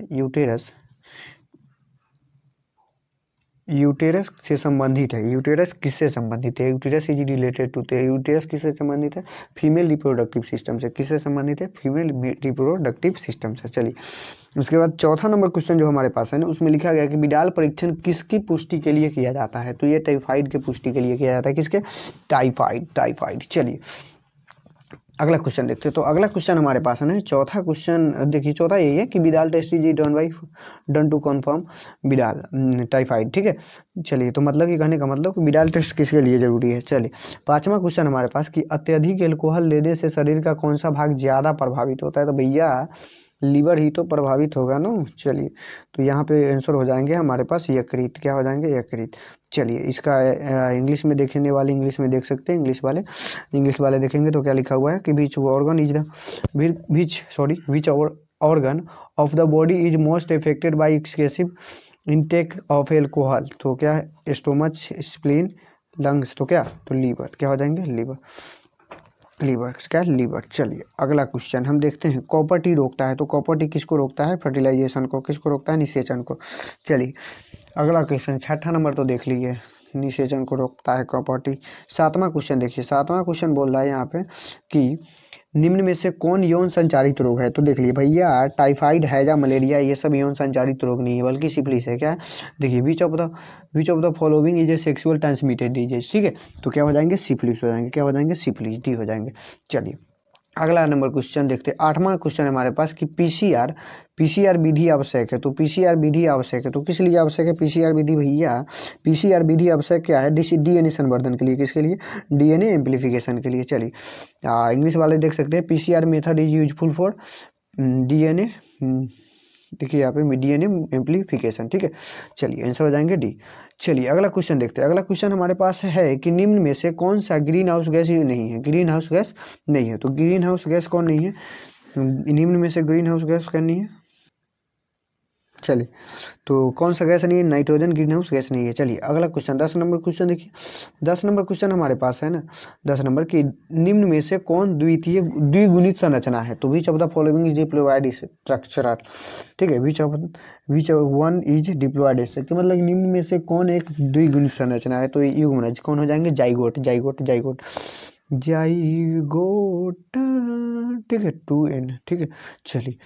यूटेरस से संबंधित है। यूटेरस किससे संबंधित है? Uterus is related to, uterus किससे संबंधित है? फीमेल रिप्रोडक्टिव सिस्टम से। किससे संबंधित है? फीमेल रिप्रोडक्टिव सिस्टम से। चलिए उसके बाद चौथा नंबर क्वेश्चन जो हमारे पास है ना, उसमें लिखा गया कि बिडाल परीक्षण किसकी पुष्टि के लिए किया जाता है? तो ये टाइफाइड की पुष्टि के लिए किया जाता है। किसके? टाइफाइड। चलिए अगला क्वेश्चन देखते हैं। तो अगला क्वेश्चन हमारे पास है ना, चौथा क्वेश्चन देखिए, चौथा यही है कि Widal test is done to confirm Widal typhoid. ठीक है, चलिए तो मतलब कि कहने का मतलब कि बिडाल टेस्ट किसके लिए जरूरी है। चलिए पांचवा क्वेश्चन हमारे पास कि अत्यधिक एल्कोहल लेने से शरीर का कौन सा भाग ज़्यादा प्रभावित होता है? तो भैया लीवर ही तो प्रभावित होगा ना। चलिए तो यहाँ पे आंसर हो जाएंगे हमारे पास यकृत। क्या हो जाएंगे? यकृत। चलिए इसका इंग्लिश में देखने वाले इंग्लिश में देख सकते हैं। इंग्लिश वाले देखेंगे तो क्या लिखा हुआ है कि which organ is the which organ of the body is most affected by excessive intake of alcohol? तो क्या है? Stomach, spleen, lungs. तो क्या? तो लीवर। क्या हो जाएंगे? लीवर। चलिए अगला क्वेश्चन हम देखते हैं। कॉपर टी रोकता है, तो कॉपर टी किसको रोकता है? फर्टिलाइजेशन को। किसको रोकता है? निषेचन को। चलिए अगला क्वेश्चन छठा नंबर तो देख लीजिए, निषेचन को रोकता है कॉपर टी। सातवां क्वेश्चन देखिए, सातवां क्वेश्चन बोल रहा है यहाँ पे कि निम्न में से कौन यौन संचारित रोग है? तो देख लिए भैया, टाइफाइड, हैजा, मलेरिया ये सब यौन संचारित रोग नहीं है, बल्कि सिफिलिस है। क्या है? देखिए विच of the following is a sexual transmitted disease. ठीक है, तो क्या हो जाएंगे? सिफिलिस हो जाएंगे। क्या हो जाएंगे? सिफिलिस, डी हो जाएंगे। चलिए अगला नंबर क्वेश्चन देखते हैं। आठवां क्वेश्चन हमारे पास कि पीसीआर विधि आवश्यक है। तो पीसीआर विधि आवश्यक है, तो किस लिए आवश्यक है पीसीआर विधि? भैया पीसीआर विधि आवश्यक क्या है? डीएनए संवर्धन के लिए। किसके लिए? डीएनए एम्प्लीफिकेशन के लिए। चलिए इंग्लिश वाले देख सकते हैं, PCR method is useful for DNA, देखिए यहाँ पे डीएनए एम्प्लीफिकेशन। ठीक है, चलिए आंसर हो जाएंगे डी। चलिए अगला क्वेश्चन देखते हैं। अगला क्वेश्चन हमारे पास है कि निम्न में से कौन सा ग्रीन हाउस गैस नहीं है? ग्रीन हाउस गैस नहीं है, तो ग्रीन हाउस गैस कौन नहीं है? निम्न में से ग्रीन हाउस गैस कौन नहीं है? चलिए तो कौन सा गैस नहीं है? नाइट्रोजन ग्रीन हाउस गैस नहीं है। चलिए अगला क्वेश्चन 10 नंबर क्वेश्चन देखिए। 10 नंबर क्वेश्चन हमारे पास है ना, 10 नंबर की निम्न में से कौन द्विगुणित संरचना है? तो which of the following is diploid structural. ठीक है, which one is diploid structure, मतलब निम्न में से कौन एक द्विगुणित संरचना है? तो युग्मनज कौन हो जाएंगे? जाइगोट। ठीक है, 2n। ठीक है, चलिए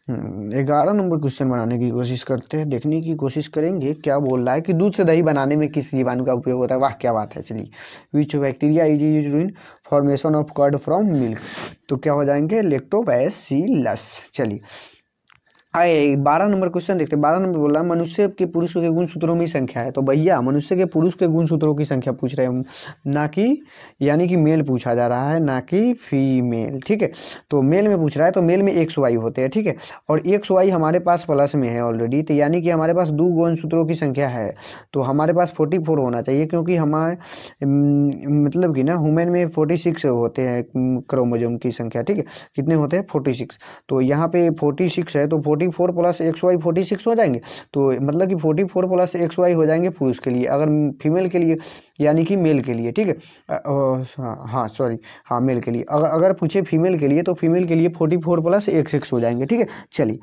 11 नंबर क्वेश्चन बनाने की कोशिश करते हैं, देखने की कोशिश करेंगे क्या बोल रहा है कि दूध से दही बनाने में किस जीवाणु का उपयोग होता है? वाह क्या बात है। चलिए which bacteria is used in formation of curd from milk? तो क्या हो जाएंगे? लैक्टोबैसिलस। चलिए 12 नंबर क्वेश्चन देखते हैं। 12 नंबर बोल रहा है मनुष्य के पुरुष के गुणसूत्रों में संख्या है। तो भैया मनुष्य के पुरुष के गुणसूत्रों की संख्या पूछ रहे हैं, ना कि यानी कि मेल पूछा जा रहा है, ना कि फीमेल। ठीक है, तो मेल में पूछ रहा है, तो मेल में XY होते हैं। ठीक है, और XY हमारे पास प्लस में है ऑलरेडी, तो यानी कि हमारे पास 2 गुणसूत्रों की संख्या है, तो हमारे पास 44 होना चाहिए, क्योंकि हमारे मतलब कि ना ह्यूमन में 46 होते हैं क्रोमोजोम की संख्या। ठीक है, कितने होते हैं? 46। तो यहाँ पे 46 है, तो 44 प्लस XY 46 हो जाएंगे, तो मतलब कि 44 प्लस XY हो जाएंगे पुरुष के लिए। अगर फीमेल के लिए यानी कि मेल के लिए, ठीक है, हाँ सॉरी, हाँ मेल के लिए। अगर पूछे फीमेल के लिए, तो फीमेल के लिए 44 प्लस XX हो जाएंगे। ठीक है, चलिए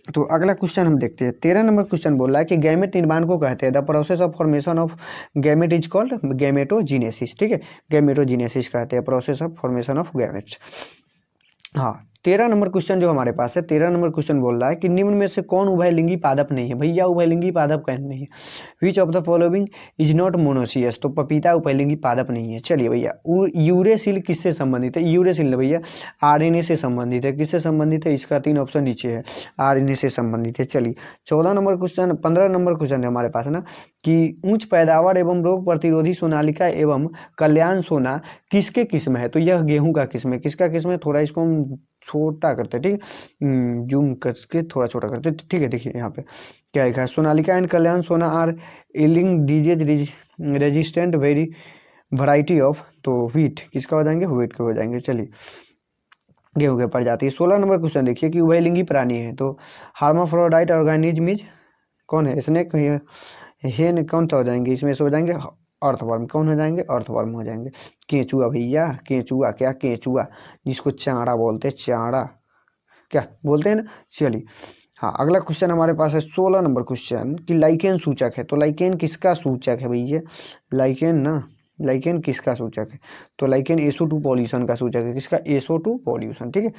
तो अगला क्वेश्चन हम देखते हैं। 13 नंबर क्वेश्चन बोल रहा है कि गैमेट निर्माण को कहते हैं the process of formation of gamete is called gametogenesis. ठीक है, गैमेटोजीनेसिस कहते हैं process of formation of gametes. हाँ 13 नंबर क्वेश्चन जो हमारे पास है, 13 नंबर क्वेश्चन बोल रहा है कि निम्न में से कौन उभयलिंगी पादप नहीं है? भैया उभयलिंगी पादप कौन नहीं है? विच of the following is not monoecious? तो पपीता उभयलिंगी पादप नहीं है। चलिए भैया यूरेसिल किससे संबंधित है? यूरेसिल भैया RNA से संबंधित है। किससे संबंधित है? इसका 3 ऑप्शन नीचे है, RNA से संबंधित है। चलिए 14 नंबर क्वेश्चन, 15 नंबर क्वेश्चन है हमारे पास ना कि उच्च पैदावार एवं रोग प्रतिरोधी सोनालिका एवं कल्याण सोना किसके किस्म है? तो यह गेहूं का किस्म है। किसका किस्म है? थोड़ा इसको हम छोटा करते हैं, ठीक है, जूम करके थोड़ा छोटा करते हैं। ठीक है, देखिए यहाँ पे क्या लिखा है, Sonalika and Kalyan Sona are yielding disease resistant very variety of, तो व्हीट किसका हो जाएंगे? व्हीट के हो जाएंगे। चलिए गेहूं के प्रजाति है। 16 नंबर क्वेश्चन देखिए कि उभयलिंगी प्राणी है, तो हार्माफ्रोडाइट ऑर्गेनिज्म इज कौन है? स्नेक हेन कौन सा हो जाएंगे? इसमें से हो जाएंगे अर्थवर्म। कौन हो जाएंगे? अर्थवर्म हो जाएंगे। केंचुआ भैया, केंचुआ, क्या केंचुआ, जिसको चाड़ा बोलते हैं, चाड़ा क्या बोलते हैं ना। चलिए हाँ, अगला क्वेश्चन हमारे पास है 16 नंबर क्वेश्चन कि लाइकेन सूचक है। तो लाइकेन किसका सूचक है भैया? लाइकेन ना, लाइकेन किसका सूचक है? तो लाइकेन SO2 पॉल्यूशन का सूचक है। किसका? SO2 pollution. ठीक है,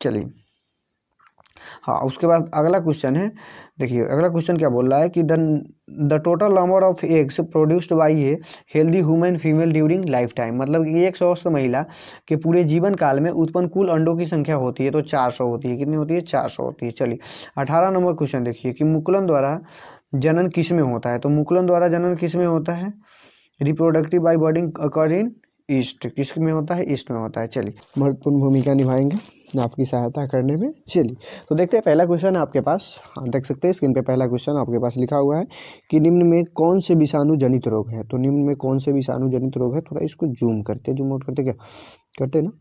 चलिए। हाँ, उसके बाद अगला क्वेश्चन है, देखिए अगला क्वेश्चन क्या बोल रहा है कि the total number of eggs produced by a healthy human female during life time, मतलब कि एक स्वस्थ महिला के पूरे जीवन काल में उत्पन्न कुल अंडों की संख्या होती है तो 400 होती है। कितनी होती है? 400 होती है। चलिए 18 नंबर क्वेश्चन देखिए कि मुकुलन द्वारा जनन किस में होता है? तो मुकुलन द्वारा जनन किस में होता है? रिप्रोडक्टिव बाई बर्डिंग अकॉर्डिंग ईस्ट, किस में होता है? ईस्ट में होता है। चलिए, महत्वपूर्ण भूमिका निभाएंगे आपकी सहायता करने में। चलिए तो देखते हैं, पहला क्वेश्चन है आपके पास। हाँ, देख सकते हैं स्क्रीन पे पहला क्वेश्चन आपके पास लिखा हुआ है कि निम्न में कौन से विषाणु जनित रोग है? तो निम्न में कौन से विषाणु जनित रोग है? थोड़ा इसको जूम करते, जूम आउट करते, क्या करते ना,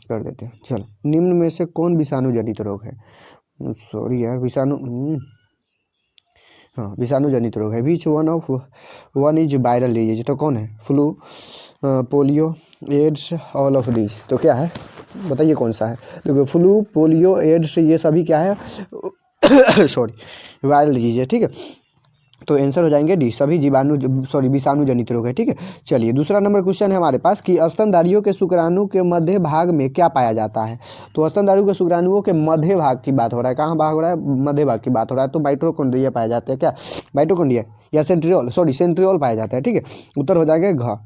कर देते हैं। चलो, निम्न में से कौन विषाणु जनित रोग है? सॉरी यार, विषाणु, हाँ, विषाणु जनित रोग है। Which one is viral disease, तो कौन है? Flu, polio, AIDS, all of this. तो क्या है, बताइए कौन सा है? देखो, फ्लू, पोलियो, एड्स, ये सभी क्या है? सॉरी, वायरल डिजीज है। ठीक है, तो आंसर हो जाएंगे डी, सभी जीवाणु सॉरी विषाणु जनित रोग है। ठीक है, चलिए दूसरा नंबर क्वेश्चन है हमारे पास कि स्तनधारियों के शुक्राणु के मध्य भाग में क्या पाया जाता है? तो स्तनधारियों के शुक्राणुओं के मध्य भाग की बात हो रहा है। कहाँ भाग हो रहा है? मध्य भाग की बात हो रहा है। तो माइटोकॉन्ड्रिया पाए जाते हैं। क्या? माइटोकॉन्ड्रिया या सेंट्रियोल, सॉरी सेंट्रियोल पाया जाता है। ठीक है, उत्तर हो जाएगा घ,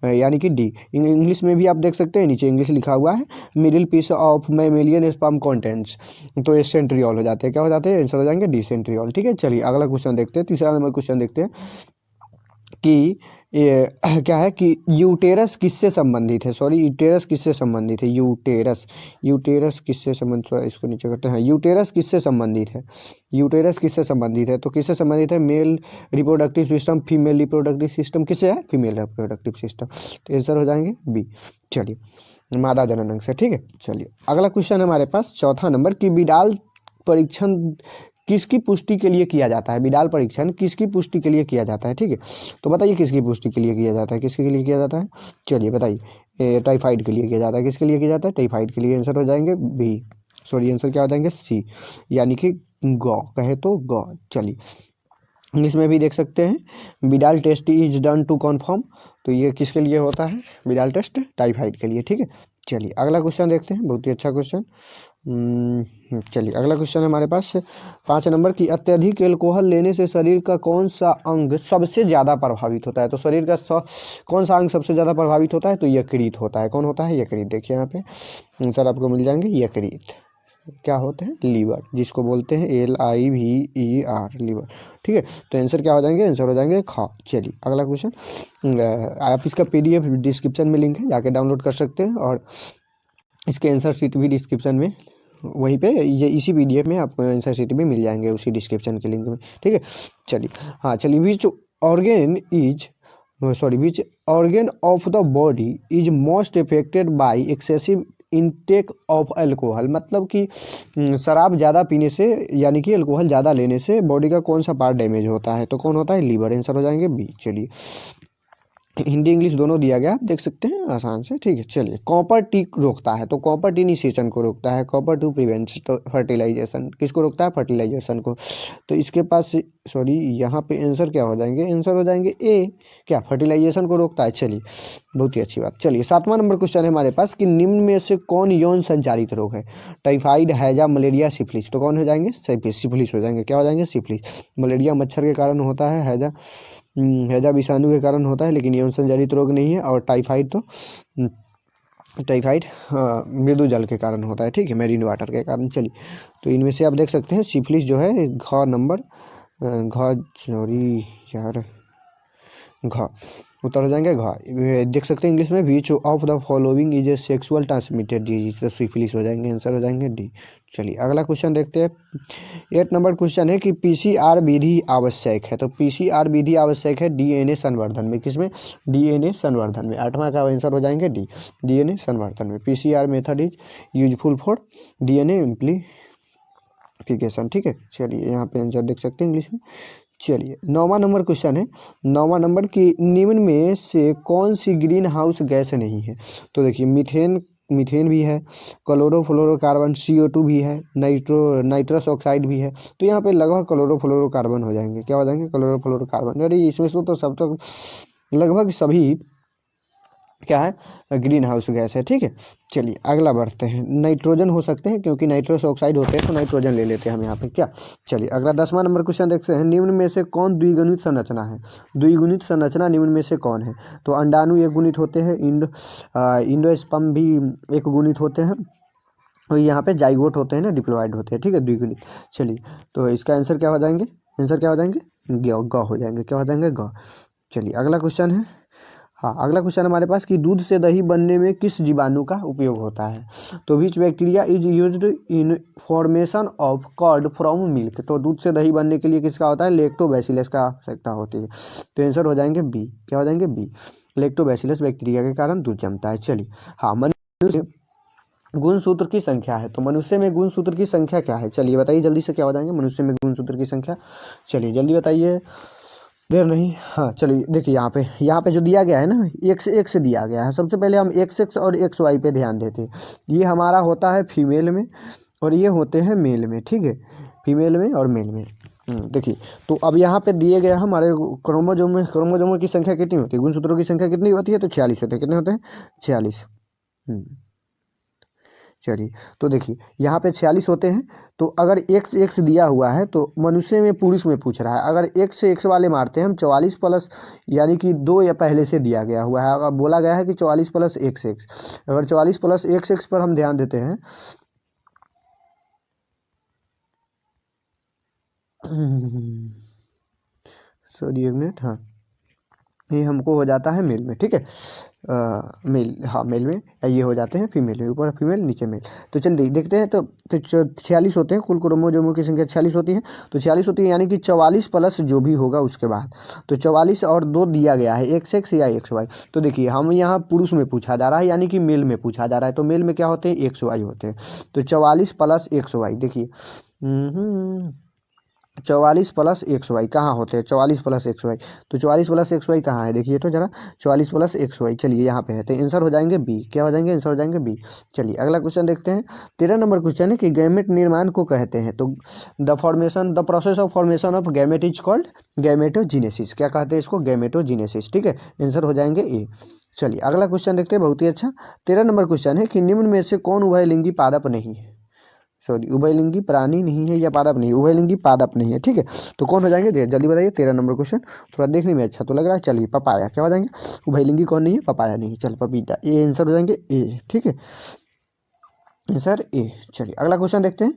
यानी कि डी। इंग्लिश में भी आप देख सकते हैं, नीचे इंग्लिश लिखा हुआ है, middle piece of mammalian sperm contents, तो ये सेंट्रियोल हो जाते हैं। क्या हो जाते हैं? आंसर हो जाएंगे डी, सेंट्रियोल। ठीक है, चलिए अगला क्वेश्चन देखते हैं, तीसरा नंबर क्वेश्चन देखते हैं कि ये क्या है कि यूटेरस किससे संबंधित है? सॉरी, यूटेरस किससे संबंधित है? यूटेरस, यूटेरस किससे संबंधित, थोड़ा इसको नीचे करते हैं। यूटेरस किससे संबंधित है? यूटेरस किससे संबंधित है? तो किससे संबंधित है? Male reproductive system, female reproductive system, किससे है? Female reproductive system. तो आंसर हो जाएंगे बी। चलिए, मादा जननांग से। ठीक है, चलिए अगला क्वेश्चन है हमारे पास चौथा नंबर की बिडाल परीक्षण किसकी पुष्टि के लिए किया जाता है? बिडाल परीक्षण किसकी पुष्टि के लिए किया जाता है? ठीक है, तो बताइए किसकी पुष्टि के लिए किया जाता है? किसके लिए किया जाता है? चलिए बताइए। टाइफाइड के लिए किया जाता है। किसके लिए किया जाता है? टाइफाइड के लिए। आंसर हो जाएंगे बी, सॉरी आंसर क्या हो जाएंगे? सी, यानी कि गौ, कहे तो गौ। चलिए इसमें भी देख सकते हैं Widal test is done to confirm, तो ये किसके लिए होता है? बिडाल टेस्ट टाइफाइड के लिए। ठीक है, चलिए अगला क्वेश्चन देखते हैं, बहुत ही अच्छा क्वेश्चन। चलिए अगला क्वेश्चन है हमारे पास 5 नंबर की अत्यधिक एल्कोहल लेने से शरीर का कौन सा अंग सबसे ज़्यादा प्रभावित होता है? तो शरीर का कौन सा अंग सबसे ज़्यादा प्रभावित होता है? तो यकृत होता है। कौन होता है? यकृत। देखिए यहाँ पे आंसर आपको मिल जाएंगे यकृत। क्या होते हैं? लीवर, जिसको बोलते हैं LIVER, लीवर। ठीक है, तो आंसर क्या हो जाएंगे? आंसर हो जाएंगे खा। चलिए अगला क्वेश्चन, आप इसका PDF डिस्क्रिप्शन में लिंक है, जाके डाउनलोड कर सकते हैं, और इसके आंसर शीट भी डिस्क्रिप्शन में, वहीं पे ये इसी PDF में आपको आंसर शीट भी मिल जाएंगे, उसी डिस्क्रिप्शन के लिंक में। ठीक है, चलिए हाँ, चलिए which organ is sorry which organ of the body is most affected by excessive intake of alcohol, मतलब कि शराब ज़्यादा पीने से, यानी कि अल्कोहल ज़्यादा लेने से बॉडी का कौन सा पार्ट डैमेज होता है? तो कौन होता है? लीवर। आंसर हो जाएंगे बी। चलिए हिंदी इंग्लिश दोनों दिया गया, आप देख सकते हैं आसान से। ठीक है, चलिए कॉपर टी रोकता है, तो कॉपर टी इनिशिएशन को रोकता है। कॉपर टू प्रिवेंट्स, तो फर्टिलाइजेशन, किसको रोकता है? फर्टिलाइजेशन को। तो इसके पास सॉरी यहाँ पे आंसर क्या हो जाएंगे? आंसर हो जाएंगे ए, क्या? फर्टिलाइजेशन को रोकता है। चलिए बहुत ही अच्छी बात। चलिए 7वां नंबर क्वेश्चन है हमारे पास कि निम्न में से कौन यौन संचारित रोग है? टाइफाइड, हैजा, मलेरिया, सिफिलिस। तो कौन हो जाएंगे? सिफिलिस हो जाएंगे। क्या हो जाएंगे? सिफिलिस। मलेरिया मच्छर के कारण होता है, हैजा विषाणु के कारण होता है, लेकिन यौन संचारित रोग नहीं है। और टाइफाइड मृदु जल के कारण होता है। ठीक है, मेरीन वाटर के कारण। चलिए तो इनमें से आप देख सकते हैं सिफिलिस जो है घ नंबर सॉरी यार घ, उत्तर हो जाएंगे घ। देख सकते हैं इंग्लिश में विच of the following is a sexual transmitted disease, तो सिफिलिस हो जाएंगे। आंसर हो जाएंगे डी। चलिए अगला क्वेश्चन देखते हैं, 8 नंबर क्वेश्चन है कि PCR विधि आवश्यक है। तो PCR विधि आवश्यक है DNA संवर्धन में। किसमें? DNA संवर्धन में। 8वां का आंसर हो जाएंगे डी, DNA संवर्धन में। PCR method is useful for DNA amplification. ठीक है, चलिए यहाँ पे आंसर देख सकते हैं इंग्लिश में। चलिए 9वां नंबर क्वेश्चन है, 9वां नंबर की निम्न में से कौन सी ग्रीन हाउस गैस नहीं है? तो देखिए मीथेन मीथेन भी है, क्लोरोफ्लोरोकार्बन CO2 भी है, नाइट्रस ऑक्साइड भी है। तो यहाँ पे लगभग क्लोरोफ्लोरोकार्बन हो जाएंगे। क्या हो जाएंगे? क्लोरोफ्लोरोकार्बन। अरे इसमें से तो सब तक लगभग सभी क्या है? ग्रीन हाउस गैस है। ठीक है, चलिए अगला बढ़ते हैं। नाइट्रोजन हो सकते हैं क्योंकि नाइट्रस ऑक्साइड होते हैं, तो नाइट्रोजन ले लेते हैं हम यहाँ पे। क्या? चलिए अगला 10वां नंबर क्वेश्चन देखते हैं। निम्न में से कौन द्विगुणित संरचना है? द्विगुणित संरचना निम्न में से कौन है? तो अंडाणु एक गुणित होते हैं, इंडोस्पर्म भी एक गुणित होते हैं, और यहाँ पे जाइगोट होते हैं ना, डिप्लॉयड होते हैं। ठीक है, द्विगुणित। चलिए तो इसका आंसर क्या हो जाएंगे? आंसर क्या हो जाएंगे? ग हो जाएंगे। क्या हो जाएंगे? ग। चलिए अगला क्वेश्चन है। हाँ, अगला क्वेश्चन हमारे पास कि दूध से दही बनने में किस जीवाणु का उपयोग होता है? तो which bacteria is used in formation of curd from milk. तो दूध से दही बनने के लिए किसका होता है? लैक्टोबैसिलस का आवश्यकता होती है। तो आंसर हो जाएंगे बी। क्या हो जाएंगे? बी। लैक्टोबैसिलस बैक्टीरिया के कारण दूध जमता है। चलिए हाँ, मनुष्य गुणसूत्र की संख्या है, तो मनुष्य में गुणसूत्र की संख्या क्या है? चलिए बताइए जल्दी से, क्या हो जाएंगे मनुष्य में गुणसूत्र की संख्या? चलिए जल्दी बताइए, देर नहीं। हाँ चलिए देखिए, यहाँ पे जो दिया गया है ना, एक से दिया गया है। सबसे पहले हम XX और XY पे ध्यान देते हैं। ये हमारा होता है फीमेल में और ये होते हैं मेल में। ठीक है, फीमेल में और मेल में। देखिए, तो अब यहाँ पे दिए गए हमारे क्रोमोजोमों की संख्या कितनी होती है? गुणसूत्रों की संख्या कितनी होती है? तो 46 होते हैं। कितने होते हैं? 46। चलिए तो देखिए, यहाँ पे 46 होते हैं। तो अगर XX दिया हुआ है तो मनुष्य में पुरुष में पूछ रहा है। अगर X से X वाले मारते हैं हम, 44 प्लस यानी कि 2 या पहले से दिया गया हुआ है। अगर बोला गया है कि 44 प्लस XX, अगर 44 प्लस XX पर हम ध्यान देते हैं सॉरी एक मिनट। हाँ, ये हमको हो जाता है मेल में। ठीक है, मेल, हाँ मेल में ये हो जाते हैं फीमेल में, ऊपर फीमेल नीचे मेल। तो चलिए देखते हैं। तो 46 होते हैं, कुल क्रोमोजोमों की संख्या 46 होती है। तो 46 होती है यानी कि 44 प्लस जो भी होगा उसके बाद। तो 44 और 2 दिया गया है, XX या XY। तो देखिए हम यहाँ पुरुष में पूछा जा रहा है यानी कि मेल में पूछा जा रहा है। तो मेल में क्या होते हैं? XY होते हैं। तो 44 प्लस XY, देखिए 44 प्लस XY कहाँ होते हैं? 44 प्लस XY, तो 44 प्लस XY कहाँ है? देखिए तो जरा, 44 प्लस XY, चलिए यहाँ पे है। तो आंसर हो जाएंगे बी। क्या हो जाएंगे? आंसर हो जाएंगे बी। चलिए अगला क्वेश्चन देखते हैं। 13 नंबर क्वेश्चन है कि गैमेट निर्माण को कहते हैं। तो the process of formation of gamete is called gametogenesis. क्या कहते हैं इसको? गैमेटोजीनेसिस। ठीक है, आंसर हो जाएंगे ए। चलिए अगला क्वेश्चन देखते हैं, बहुत ही अच्छा। 13 नंबर क्वेश्चन है कि निम्न में से कौन उभयलिंगी पादप नहीं है? सॉरी, उभयलिंगी प्राणी नहीं है या पादप नहीं है? उभयलिंगी पादप नहीं है। ठीक है, तो कौन हो जाएंगे? जल्दी बताइए। 13 नंबर क्वेश्चन थोड़ा देखने में अच्छा तो लग रहा है। चलिए पपाया। क्या हो जाएंगे? उभयलिंगी कौन नहीं है? पपाया नहीं है। चल पपीता, ये आंसर हो जाएंगे ए। ठीक है, आंसर ए। चलिए अगला क्वेश्चन देखते हैं।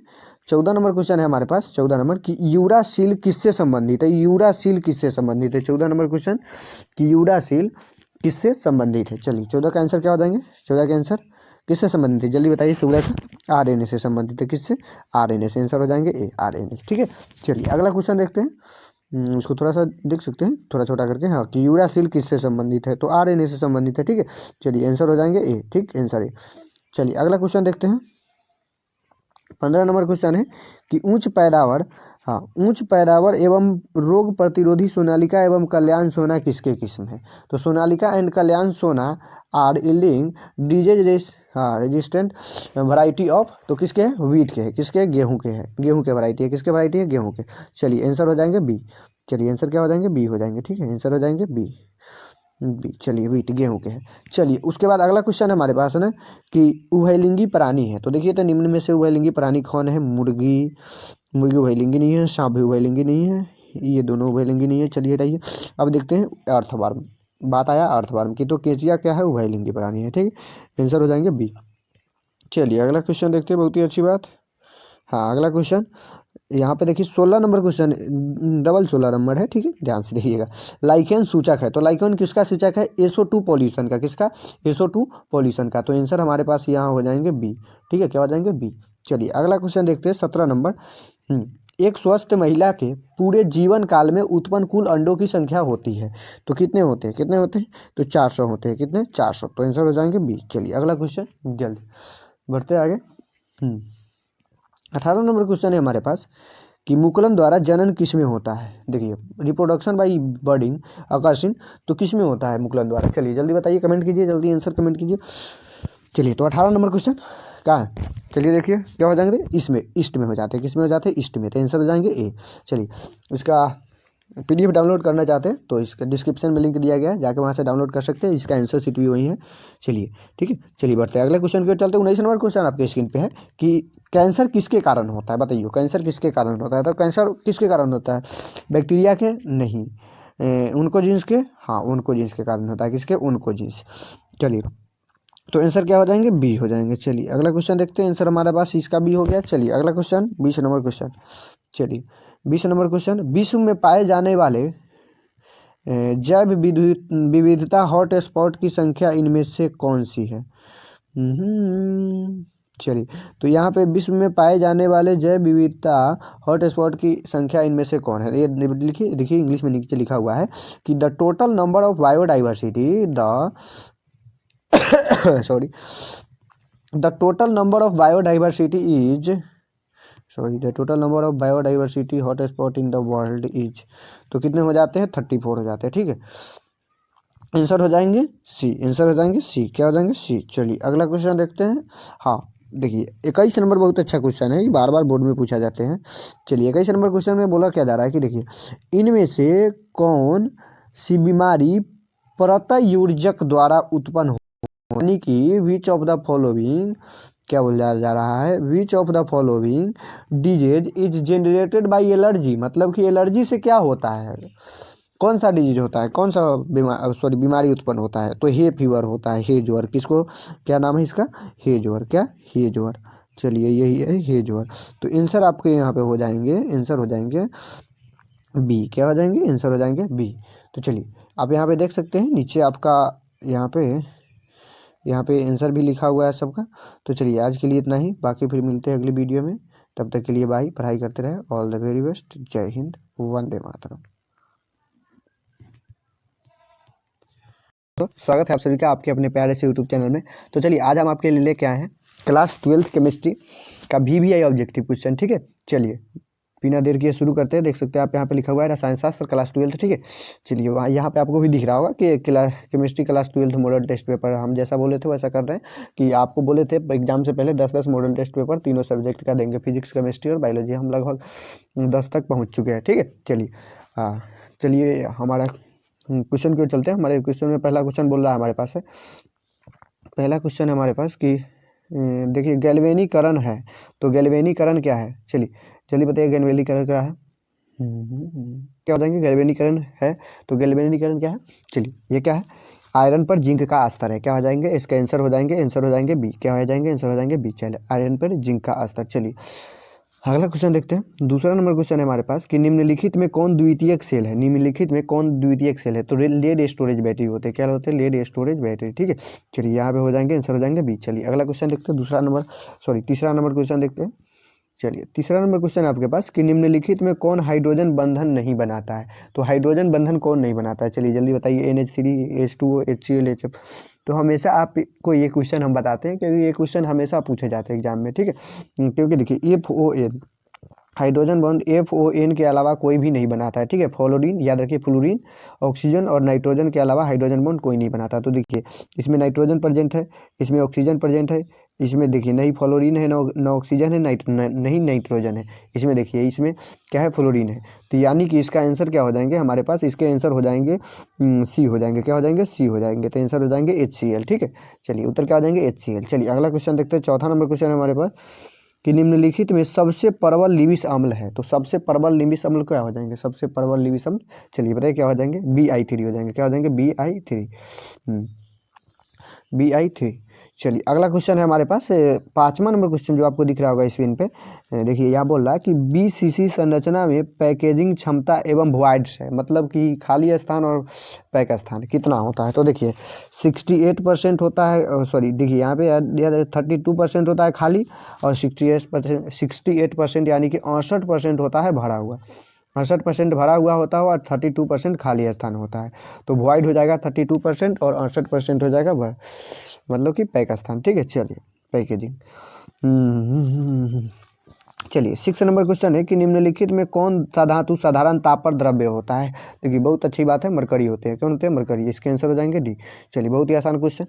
14 नंबर क्वेश्चन है हमारे पास। 14 नंबर कि यूरासिल किससे संबंधित है? यूरासिल किससे संबंधित है? 14 नंबर क्वेश्चन कि यूरासिल किससे संबंधित है? चलिए 14 का आंसर क्या हो जाएंगे? 14 का आंसर किससे संबंधित है? जल्दी बताइए। 14 से RNA से संबंधित है। किससे? RNA से। आंसर हो जाएंगे ए, RNA। ठीक है, चलिए अगला क्वेश्चन देखते हैं। उसको थोड़ा सा देख सकते हैं, थोड़ा छोटा करके। हाँ, कि यूरासिल किससे संबंधित है? तो RNA से संबंधित है। ठीक है, चलिए आंसर हो जाएंगे ए। ठीक, आंसर ए। चलिए अगला क्वेश्चन देखते हैं। 15 नंबर क्वेश्चन है कि उच्च पैदावार, हाँ उच्च पैदावार एवं रोग प्रतिरोधी सोनालिका एवं कल्याण सोना किसके किस्म है? तो Sonalika and Kalyan Sona are yielding disease resistant variety of, तो किसके हैं? व्हीट के हैं। किसके? गेहूं के हैं। गेहूं के वैरायटी है। किसके वैरायटी है? गेहूं के। चलिए आंसर हो जाएंगे बी। चलिए आंसर क्या हो जाएंगे? बी हो जाएंगे। ठीक है, आंसर हो जाएंगे बी। बी, चलिए व्हीट गेहूं के हैं। चलिए उसके बाद अगला क्वेश्चन है हमारे पास ना कि उभयलिंगी प्राणी है। तो देखिए, तो निम्न में से उभयलिंगी प्राणी कौन है? मुर्गी उभयलिंगी नहीं है, सांप भी उभयलिंगी नहीं है, ये दोनों उभयलिंगी नहीं है। चलिए हटाइए। अब देखते हैं अर्थवर्म। बात आया अर्थवर्म की, तो केचिया क्या है? उभयलिंगी प्राणी है। ठीक है, आंसर हो जाएंगे बी। चलिए अगला क्वेश्चन देखते हैं, बहुत ही अच्छी बात। हाँ अगला क्वेश्चन यहाँ पे देखिए, 16 नंबर क्वेश्चन, डबल 16 नंबर है। ठीक है, ध्यान से देखिएगा। लाइकेन सूचक है। तो लाइकेन किसका सूचक है? SO2 पॉल्यूशन का। किसका? SO2 पॉल्यूशन का। तो आंसर हमारे पास यहाँ हो जाएंगे बी। ठीक है, क्या हो जाएंगे? बी। चलिए अगला क्वेश्चन देखते हैं, 17 नंबर। एक स्वस्थ महिला के पूरे जीवन काल में उत्पन्न कुल अंडों की संख्या होती है। तो कितने होते हैं? कितने होते हैं? तो 400 होते हैं। कितने? 400। तो आंसर हो जाएंगे बी। चलिए अगला क्वेश्चन, जल्दी बढ़ते आगे। 18 नंबर क्वेश्चन है हमारे पास कि मुकुलन द्वारा जनन किस में होता है? देखिए, रिप्रोडक्शन बाई बर्डिंग आकर्षण, तो किस में होता है मुकुलन द्वारा? चलिए जल्दी बताइए, कमेंट कीजिए, जल्दी आंसर कमेंट कीजिए। चलिए तो 18 नंबर क्वेश्चन कहाँ है, चलिए देखिए क्या हो जाएंगे, इसमें ईस्ट में हो जाते हैं, किस में हो जाते हैं, ईस्ट में, तो आंसर हो जाएंगे ए। चलिए इसका PDF डाउनलोड करना चाहते हैं तो इसका डिस्क्रिप्शन में लिंक दिया गया है, जाकर वहाँ से डाउनलोड कर सकते हैं, इसका आंसर शीट भी वही है। चलिए ठीक है, चलिए बढ़ते हैं अगले क्वेश्चन के चलते। 19 नंबर क्वेश्चन आपके स्क्रीन पे है कि कैंसर किसके कारण होता है, बताइए कैंसर किसके कारण होता है। तो कैंसर किसके कारण होता है, बैक्टीरिया के नहीं, उनको जीन्स के, हाँ उनको जीन्स के कारण होता है, किसके, उनको जीन्स। चलिए तो आंसर क्या हो जाएंगे, बी हो जाएंगे। चलिए अगला क्वेश्चन देखते हैं, आंसर हमारे पास इसका बी हो गया। चलिए अगला क्वेश्चन 20 नंबर क्वेश्चन। चलिए 20 नंबर क्वेश्चन, विश्व में पाए जाने वाले जैव विविधता हॉटस्पॉट की संख्या इनमें से कौन सी है। चलिए तो यहाँ पे विश्व में पाए जाने वाले जैव विविधता हॉटस्पॉट की संख्या इनमें से कौन है, ये लिखिए, देखिए इंग्लिश में नीचे लिखा हुआ है कि the total number of biodiversity sorry the total number of biodiversity is the total number of biodiversity hotspot in the world is, तो कितने हो जाते हैं, 34 हो जाते हैं। ठीक है, आंसर हो जाएंगे सी, आंसर हो जाएंगे सी, क्या हो जाएंगे, सी। चलिए अगला क्वेश्चन देखते हैं। हाँ देखिए 21 नंबर बहुत अच्छा क्वेश्चन है, ये बार बार बोर्ड में पूछा जाते हैं। चलिए 21 नंबर क्वेश्चन में बोला क्या जा रहा है कि देखिए इनमें से कौन सी बीमारी प्रतयुर्जक द्वारा उत्पन्न हो, यानी कि विच ऑफ द फॉलोइंग, क्या बोला जा रहा है, विच of the following disease is generated by allergy, मतलब कि एलर्जी से क्या होता है, कौन सा डिजीज होता है, कौन सा बीमारी उत्पन्न होता है। तो हे फीवर होता है, हे ज्वर, किसको, क्या नाम है इसका, हे ज्वर, क्या, हे ज्वर। चलिए यही है हे ज्वर। तो आंसर आपके यहाँ पे हो जाएंगे, आंसर हो जाएंगे बी, क्या हो जाएंगे, आंसर हो जाएंगे बी। तो चलिए आप यहाँ पे देख सकते हैं नीचे आपका यहाँ पे आंसर भी लिखा हुआ है सबका। तो चलिए आज के लिए इतना ही, बाकी फिर मिलते हैं अगली वीडियो में, तब तक के लिए बाय, पढ़ाई करते रहे, ऑल द वेरी बेस्ट, जय हिंद, वंदे मातरम। तो स्वागत है आप सभी का आपके अपने प्यारे से यूट्यूब चैनल में। तो चलिए आज हम आपके लिए लेके आए हैं क्लास 12th केमिस्ट्री का VBI ऑब्जेक्टिव क्वेश्चन। ठीक है, चलिए बिना देर किए शुरू करते हैं। देख सकते हैं आप यहाँ पे लिखा हुआ है रसायन शास्त्र क्लास 12th। ठीक है, चलिए वहाँ यहाँ पे आपको भी दिख रहा होगा कि chemistry class 12th model test paper, हम जैसा बोले थे वैसा कर रहे हैं कि आपको बोले थे एग्जाम से पहले 10-10 मॉडल टेस्ट पेपर तीनों सब्जेक्ट का देंगे, फिजिक्स, केमिस्ट्री और बायोलॉजी। हम लगभग 10 तक पहुँच चुके हैं। ठीक है, चलिए चलिए हमारा क्वेश्चन की ओर चलते हैं। हमारे क्वेश्चन में पहला क्वेश्चन बोल रहा है हमारे पास है, पहला क्वेश्चन है हमारे पास कि देखिए गैल्वेनीकरण है, तो गैल्वेनीकरण क्या है, चलिए जल्दी बताइए गैल्वेनीकरण क्या है। क्या हो जाएंगे, गैल्वेनीकरण है, तो गैल्वेनीकरण क्या है, चलिए ये क्या है, आयरन पर जिंक का स्तर है, क्या हो जाएंगे, इसका आंसर हो जाएंगे, आंसर हो जाएंगे बी, क्या हो जाएंगे, आंसर हो जाएंगे बी। चलिए आयरन पर जिंक का स्तर। चलिए अगला क्वेश्चन देखते हैं। दूसरा नंबर क्वेश्चन है हमारे पास कि निम्नलिखित में कौन द्वितीयक सेल है, निम्नलिखित में कौन द्वितीयक सेल है, तो लेड स्टोरेज बैटरी होते हैं, क्या होते हैं, लेड स्टोरेज बैटरी। ठीक है, चलिए यहाँ पे हो जाएंगे, आंसर हो जाएंगे बी। चलिए अगला क्वेश्चन देखते हैं, तीसरा नंबर क्वेश्चन देखते हैं। चलिए तीसरा नंबर क्वेश्चन आपके पास कि निम्नलिखित में कौन हाइड्रोजन बंधन नहीं बनाता है, तो हाइड्रोजन बंधन कौन नहीं बनाता है, चलिए जल्दी बताइए, NH3, H2O, HCl, HF। तो हमेशा आपको ये क्वेश्चन हम बताते हैं क्योंकि ये क्वेश्चन हमेशा पूछे जाते हैं एग्जाम में। ठीक है, क्योंकि देखिए FON हाइड्रोजन बॉन्ड FON के अलावा कोई भी नहीं बनाता है। ठीक है, फ्लोरीन, याद रखिए फ्लोरीन, ऑक्सीजन और नाइट्रोजन के अलावा हाइड्रोजन बॉन्ड कोई नहीं बनाता। तो देखिए इसमें नाइट्रोजन प्रेजेंट है, इसमें ऑक्सीजन प्रेजेंट है, इसमें देखिए नहीं फ्लोरीन है, ना ऑक्सीजन है, नहीं नाइट्रोजन है, इसमें देखिए इसमें क्या है, फ्लोरीन है। तो यानी कि इसका आंसर क्या हो जाएंगे हमारे पास, इसके आंसर हो जाएंगे सी हो जाएंगे, क्या हो जाएंगे, सी हो जाएंगे। तो आंसर हो जाएंगे HCl। ठीक है, चलिए उत्तर क्या हो जाएंगे, HCl। चलिए अगला क्वेश्चन देखते हैं। चौथा नंबर क्वेश्चन है हमारे पास कि निम्नलिखित में सबसे प्रबल लिविस अम्ल है, तो सबसे प्रबल लिविस अम्ल क्या हो जाएंगे, सबसे प्रबल लिविस अम्ल, चलिए बताइए क्या हो जाएंगे, BI3 हो जाएंगे, क्या हो जाएंगे, BI3, BI3। चलिए अगला क्वेश्चन है हमारे पास 5वां नंबर क्वेश्चन जो आपको दिख रहा होगा स्क्रीन पे। देखिए यहाँ बोल रहा है कि BCC संरचना में पैकेजिंग क्षमता एवं वॉइड्स है, मतलब कि खाली स्थान और पैक स्थान कितना होता है। तो देखिए 68% होता है, सॉरी देखिए यहाँ पे 32% होता है खाली और 68% यानी कि 68% होता है भरा हुआ, 68% भरा हुआ होता है और 32% खाली स्थान होता है। तो वॉइड हो जाएगा 32% और 68% हो जाएगा मतलब कि पैक स्थान। ठीक है, चलिए पैकेजिंग। चलिए 6 नंबर क्वेश्चन है कि निम्नलिखित में कौन सा धातु साधारण ताप पर द्रव्य होता है। देखिए बहुत अच्छी बात है, मरकरी होते हैं, कौन होते हैं, मरकरी। इसके आंसर हो जाएंगे डी। चलिए बहुत ही आसान क्वेश्चन।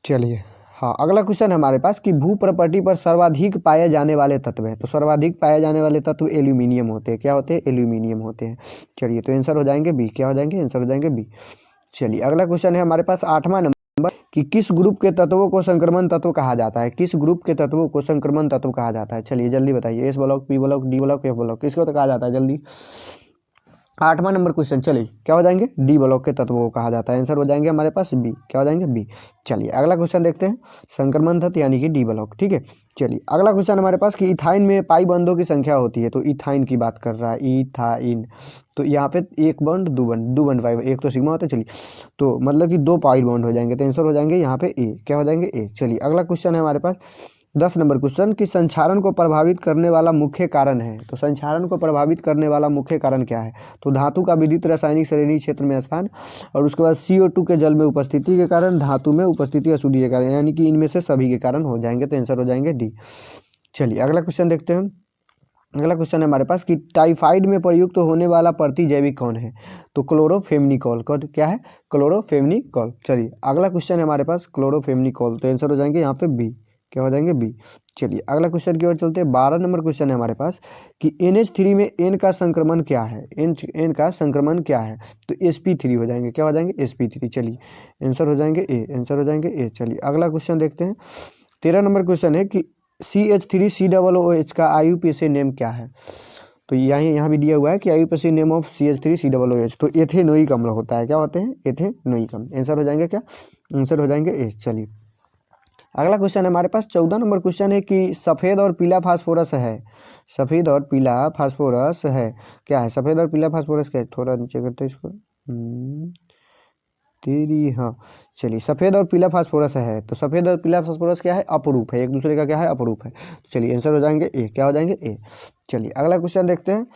चलिए हाँ, अगला क्वेश्चन है हमारे पास कि भू प्रॉपर्टी पर सर्वाधिक पाए जाने वाले तत्व है। तो सर्वाधिक पाए जाने वाले तत्व एल्यूमिनियम होते हैं। क्या होते हैं? एल्यूमिनियम होते हैं। चलिए, तो आंसर हो जाएंगे बी। क्या हो जाएंगे? आंसर हो जाएंगे बी। चलिए, अगला क्वेश्चन है हमारे पास 8वां नंबर कि किस ग्रुप के तत्वों को संक्रमण तत्व कहा जाता है? किस ग्रुप के तत्वों को संक्रमण तत्व कहा जाता है? चलिए जल्दी बताइए। S block, P block, D block, F block, किसको तो कहा जाता है? जल्दी, 8वां नंबर क्वेश्चन। चलिए, क्या हो जाएंगे? डी ब्लॉक के तत्वों को कहा जाता है। आंसर हो जाएंगे हमारे पास बी। क्या हो जाएंगे? बी। चलिए, अगला क्वेश्चन देखते हैं। संक्रमण तत्व यानी कि डी ब्लॉक। ठीक है, चलिए अगला क्वेश्चन हमारे पास कि इथाइन में पाई बंधों की संख्या होती है। तो इथाइन की बात कर रहा है, इथाइन। तो यहाँ पे एक बॉन्ड, दो बॉन्ड पाई, एक तो सिग्मा होता है। चलिए, तो मतलब कि 2 पाई बॉन्ड हो जाएंगे। तो आंसर हो जाएंगे यहाँ पे ए। क्या हो जाएंगे? ए। चलिए, अगला क्वेश्चन है हमारे पास 10 नंबर क्वेश्चन कि संक्षारण को प्रभावित करने वाला मुख्य कारण है। तो संक्षारण को प्रभावित करने वाला मुख्य कारण क्या है? तो धातु का विद्युत रासायनिक श्रेणी क्षेत्र में स्थान, और उसके बाद CO2 के जल में उपस्थिति के कारण, धातु में उपस्थिति अशुद्धि के कारण, यानी कि इनमें से सभी के कारण हो जाएंगे। तो आंसर हो जाएंगे डी। चलिए, अगला क्वेश्चन देखते हैं। अगला क्वेश्चन है हमारे पास कि टाइफाइड में प्रयुक्त होने वाला प्रतिजैविक कौन है? तो क्लोरोफेमनिकोल। क्या है? क्लोरोफेमनिकोल। चलिए, अगला क्वेश्चन है हमारे पास क्लोरोफेमनिकोल। तो आंसर हो जाएंगे यहाँ पे बी। क्या हो जाएंगे? बी। चलिए, अगला क्वेश्चन की ओर चलते हैं। 12 नंबर क्वेश्चन है हमारे पास कि NH3 में N का संक्रमण क्या है? N का संक्रमण क्या है? तो sp3 हो जाएंगे। क्या हो जाएंगे? sp3। चलिए, आंसर हो जाएंगे ए। आंसर हो जाएंगे ए। चलिए, अगला क्वेश्चन देखते हैं। 13 नंबर क्वेश्चन है कि CH3COOH का IUPAC नेम क्या है? तो यहाँ भी दिया हुआ है कि IUPAC नेम ऑफ CH3COOH। तो एथेनोइक अम्ल होता है। क्या होते हैं? एथेनोइक अम्ल। आंसर हो जाएंगे क्या? आंसर हो जाएंगे ए। चलिए, अगला क्वेश्चन है हमारे पास 14 नंबर क्वेश्चन है कि सफ़ेद और पीला फास्फोरस है। सफ़ेद और पीला फास्फोरस है। क्या है? सफ़ेद और पीला फास्फोरस क्या है? थोड़ा नीचे करते हैं इसको। तेरी, हाँ। चलिए, सफ़ेद और पीला फास्फोरस है। तो सफ़ेद और पीला फास्फोरस क्या है? अपरूप है, एक दूसरे का क्या है? अपरूप है। तो चलिए, आंसर हो जाएंगे ए। क्या हो जाएंगे? ए। चलिए, अगला क्वेश्चन देखते हैं।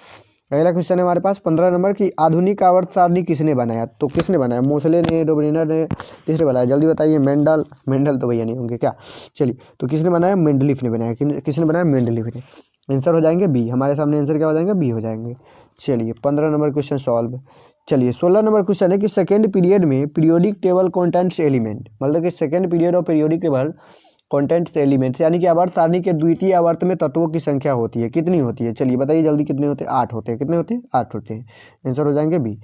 अगला क्वेश्चन है हमारे पास 15 नंबर की आधुनिक आवर्त सारणी किसने बनाया? तो किसने बनाया? मोसले ने, डोब्रिनर ने, किसने बनाया? जल्दी बताइए। मेंडल तो भैया नहीं होंगे क्या? चलिए, तो किसने बनाया? मेंडलीफ ने बनाया। किसने बनाया? मेंडलीफ ने। आंसर हो जाएंगे बी। हमारे सामने आंसर क्या हो जाएंगे? बी हो जाएंगे। चलिए, 15 नंबर क्वेश्चन सॉल्व। चलिए, 16 नंबर क्वेश्चन है कि सेकेंड पीरियड में पीरियोडिक टेबल कॉन्टेंट्स एलिमेंट, मतलब कि सेकेंड पीरियड और पीरियोडिक टेबल कॉन्टेंट्स एलिमेंट्स यानी कि आवर्त सारणी के द्वितीय आवर्त में तत्वों की संख्या होती है। कितनी होती है? चलिए बताइए जल्दी, कितने होते हैं? 8 होते हैं। कितने होते हैं? 8 होते हैं। आंसर हो जाएंगे बी।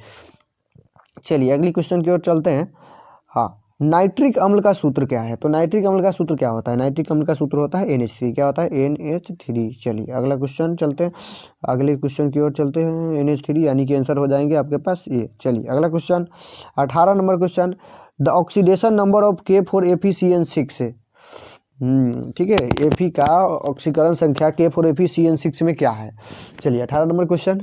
चलिए, अगली क्वेश्चन की ओर चलते हैं। हाँ, नाइट्रिक अम्ल का सूत्र क्या है? तो नाइट्रिक अम्ल का सूत्र क्या होता है? नाइट्रिक अम्ल का सूत्र होता है NH3। क्या होता है? NH3। चलिए, अगला क्वेश्चन चलते हैं। अगले क्वेश्चन की ओर चलते हैं। NH3 यानी कि आंसर हो जाएंगे आपके पास ये। चलिए, अगला question 18 number question the oxidation number of K4FeCN6 है। ठीक है, Fe का ऑक्सीकरण संख्या K4FeCN6 में क्या है? चलिए, 18 नंबर क्वेश्चन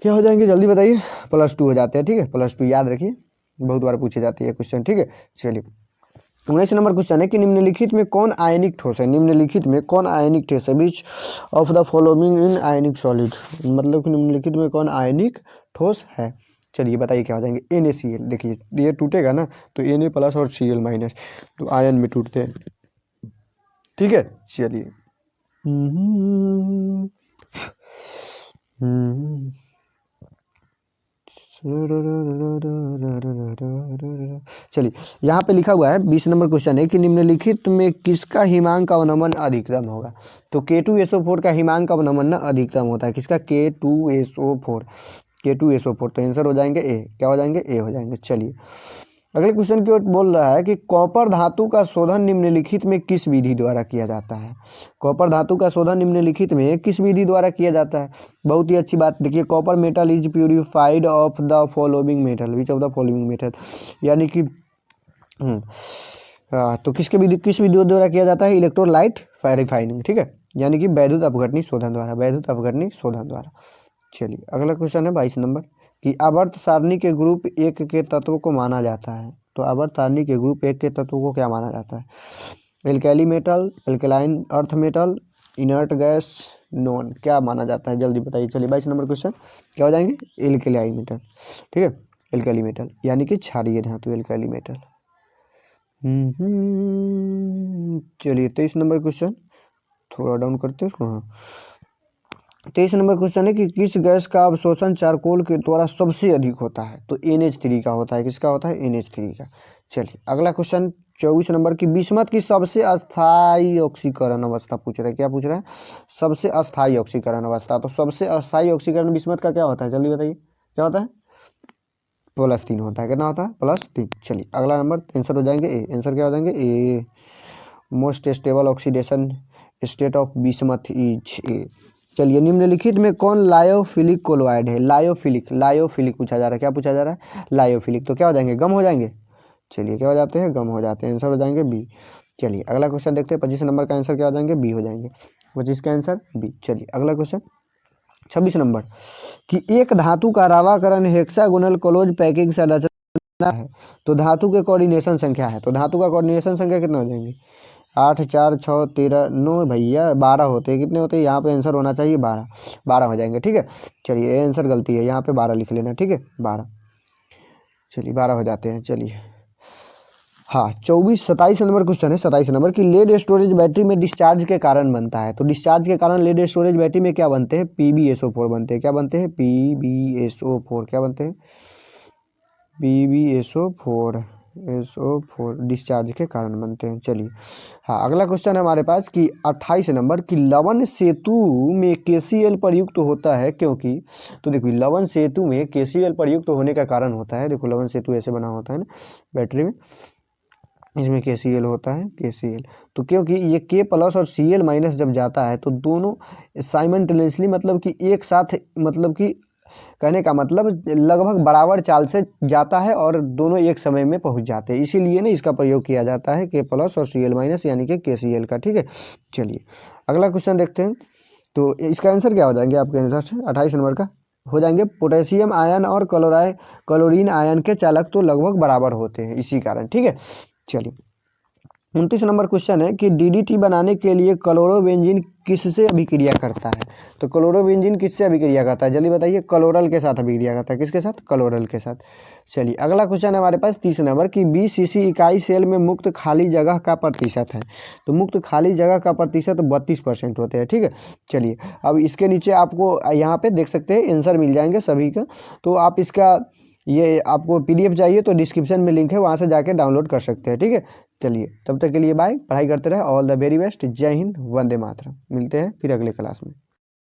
क्या हो जाएंगे? जल्दी बताइए। +2 हो जाते हैं। ठीक है, +2 याद रखिए, बहुत बार पूछे जाती है क्वेश्चन। ठीक है, चलिए 19 नंबर क्वेश्चन है कि निम्नलिखित में कौन आयनिक ठोस है? निम्नलिखित में कौन आयनिक ठोस है? Which of the following in ionic solid, मतलब कि निम्नलिखित में कौन आयनिक ठोस है? चलिए बताइए क्या हो जाएंगे? NaCl। देखिए, ये टूटेगा ना तो Na+ और Cl-, तो आयन में टूटते हैं। ठीक है, चलिए चलिए, यहाँ पे लिखा हुआ है 20 नंबर क्वेश्चन है कि निम्नलिखित में किसका हिमांक का अवनमन अधिकतम होगा? तो K2SO4 का हिमांक का अवनमन ना अधिकतम होता है। किसका? K2SO4। K2SO4। तो आंसर हो जाएंगे ए। क्या हो जाएंगे? ए हो जाएंगे। चलिए, अगले क्वेश्चन की ओर बोल रहा है कि कॉपर धातु का शोधन निम्नलिखित में किस विधि द्वारा किया जाता है? कॉपर धातु का शोधन निम्नलिखित में किस विधि द्वारा किया जाता है? बहुत ही अच्छी बात। देखिए, copper metal is purified of the following metal, which of the following metal, यानी कि तो किस विधि द्वारा किया जाता है? Electrolyte refining. ठीक है, यानी कि वैद्युत अपघटनी शोधन द्वारा, वैद्युत अपघटनी शोधन द्वारा। चलिए, अगला क्वेश्चन है 22 नंबर कि आवर्त सारणी के ग्रुप 1 के तत्व को माना जाता है। तो आवर्त सारणी के ग्रुप 1 के तत्वों को क्या माना जाता है? Alkali metal, alkaline earth metal, inert gas, non, क्या माना जाता है? जल्दी बताइए। चलिए, 22 नंबर क्वेश्चन क्या हो जाएंगे? Alkali metal. ठीक है, एल्कैली मेटल यानी कि क्षारीय धातु, एल्कैली मेटल। चलिए, 23 नंबर क्वेश्चन थोड़ा डाउन करते हैं उसको। हाँ, 23 नंबर क्वेश्चन है कि किस गैस का अवशोषण चारकोल के द्वारा सबसे अधिक होता है? तो NH3 का होता है। किसका होता है? NH3 का। चलिए, अगला क्वेश्चन 24 नंबर की बिस्मथ की सबसे अस्थायी ऑक्सीकरण अवस्था पूछ रहा है। क्या पूछ रहा है? सबसे अस्थायी ऑक्सीकरण अवस्था। तो सबसे अस्थायी ऑक्सीकरण बिस्मथ का क्या होता है, जल्दी बताइए क्या होता है? +3 होता है। कितना होता है? +3। चलिए अगला नंबर आंसर हो जाएंगे ए। आंसर क्या हो जाएंगे? A. Most stable oxidation state of bismuth is A. चलिए निम्नलिखित में कौन लायोफिलिक कोलोइड है? लायोफिलिक पूछा जा रहा है। क्या पूछा जा रहा है? लायोफिलिक। तो क्या हो जाएंगे? गम हो जाएंगे। चलिए क्या हो जाते हैं? गम हो जाते हैं। आंसर हो जाएंगे बी। चलिए अगला क्वेश्चन देखते हैं। 25 नंबर का आंसर क्या हो जाएंगे? बी हो जाएंगे। 25 का आंसर बी। चलिए अगला क्वेश्चन 26 नंबर कि एक धातु का रावाकरण हेक्सागोनल क्लोज पैकिंग संरचना है तो धातु के कोऑर्डिनेशन संख्या है। तो धातु का कोऑर्डिनेशन संख्या कितना हो जाएंगे? 8 4 6 13 9 भैया 12 होते हैं। कितने होते हैं? यहाँ पे आंसर होना चाहिए 12। 12 हो जाएंगे। ठीक है। चलिए ये आंसर गलती है, यहाँ पे 12 लिख लेना। ठीक है 12। चलिए 12 हो जाते हैं। चलिए हाँ 27 नंबर क्वेश्चन है। 27 नंबर की लेड स्टोरेज बैटरी में डिस्चार्ज के कारण बनता है। तो डिस्चार्ज के कारण लेड स्टोरेज बैटरी में क्या बनते हैं? PbSO4 बनते हैं। क्या बनते हैं? PbSO4। क्या बनते हैं? PbSO4 डिस्चार्ज के कारण बनते हैं। चलिए हाँ अगला क्वेश्चन है हमारे पास कि 28 नंबर की लवण सेतु में KCl प्रयुक्त होता है क्योंकि। तो देखो लवण सेतु में KCl प्रयुक्त होने का कारण होता है, देखो लवण सेतु ऐसे बना होता है ना बैटरी में, इसमें KCl होता है KCl। तो क्योंकि ये K+ और Cl- जब जाता है तो दोनों साइमल्टेनियसली मतलब कि एक साथ, मतलब कि कहने का मतलब लगभग बराबर चाल से जाता है और दोनों एक समय में पहुंच जाते हैं, इसीलिए ना इसका प्रयोग किया जाता है K+ और Cl- यानी कि KCl का। ठीक है। चलिए अगला क्वेश्चन देखते हैं। तो इसका आंसर क्या हो जाएंगे आपके अनुसार से? 28 नंबर का हो जाएंगे पोटेशियम आयन और क्लोरीन आयन के चालक तो लगभग बराबर होते हैं इसी कारण। ठीक है। चलिए 29 नंबर क्वेश्चन है कि DDT बनाने के लिए क्लोरोबेंजीन किससे अभिक्रिया करता है? तो क्लोरोबेंजीन किससे अभिक्रिया करता है, जल्दी बताइए। क्लोरल के साथ अभिक्रिया करता है। किसके साथ? क्लोरल के साथ। चलिए अगला क्वेश्चन है हमारे पास 30 नंबर की 20 cc इकाई सेल में मुक्त खाली जगह का प्रतिशत है। तो मुक्त खाली जगह का प्रतिशत 32% होते हैं। ठीक है। चलिए अब इसके नीचे आपको यहाँ पे देख सकते हैं आंसर मिल जाएंगे सभी का। तो आप इसका ये आपको PDF चाहिए तो डिस्क्रिप्शन में लिंक है, वहाँ से जाके डाउनलोड कर सकते हैं। ठीक है। चलिए तब तक के लिए बाय, पढ़ाई करते रहे। All the very best. जय हिंद, वंदे मातरम। मिलते हैं फिर अगले क्लास में।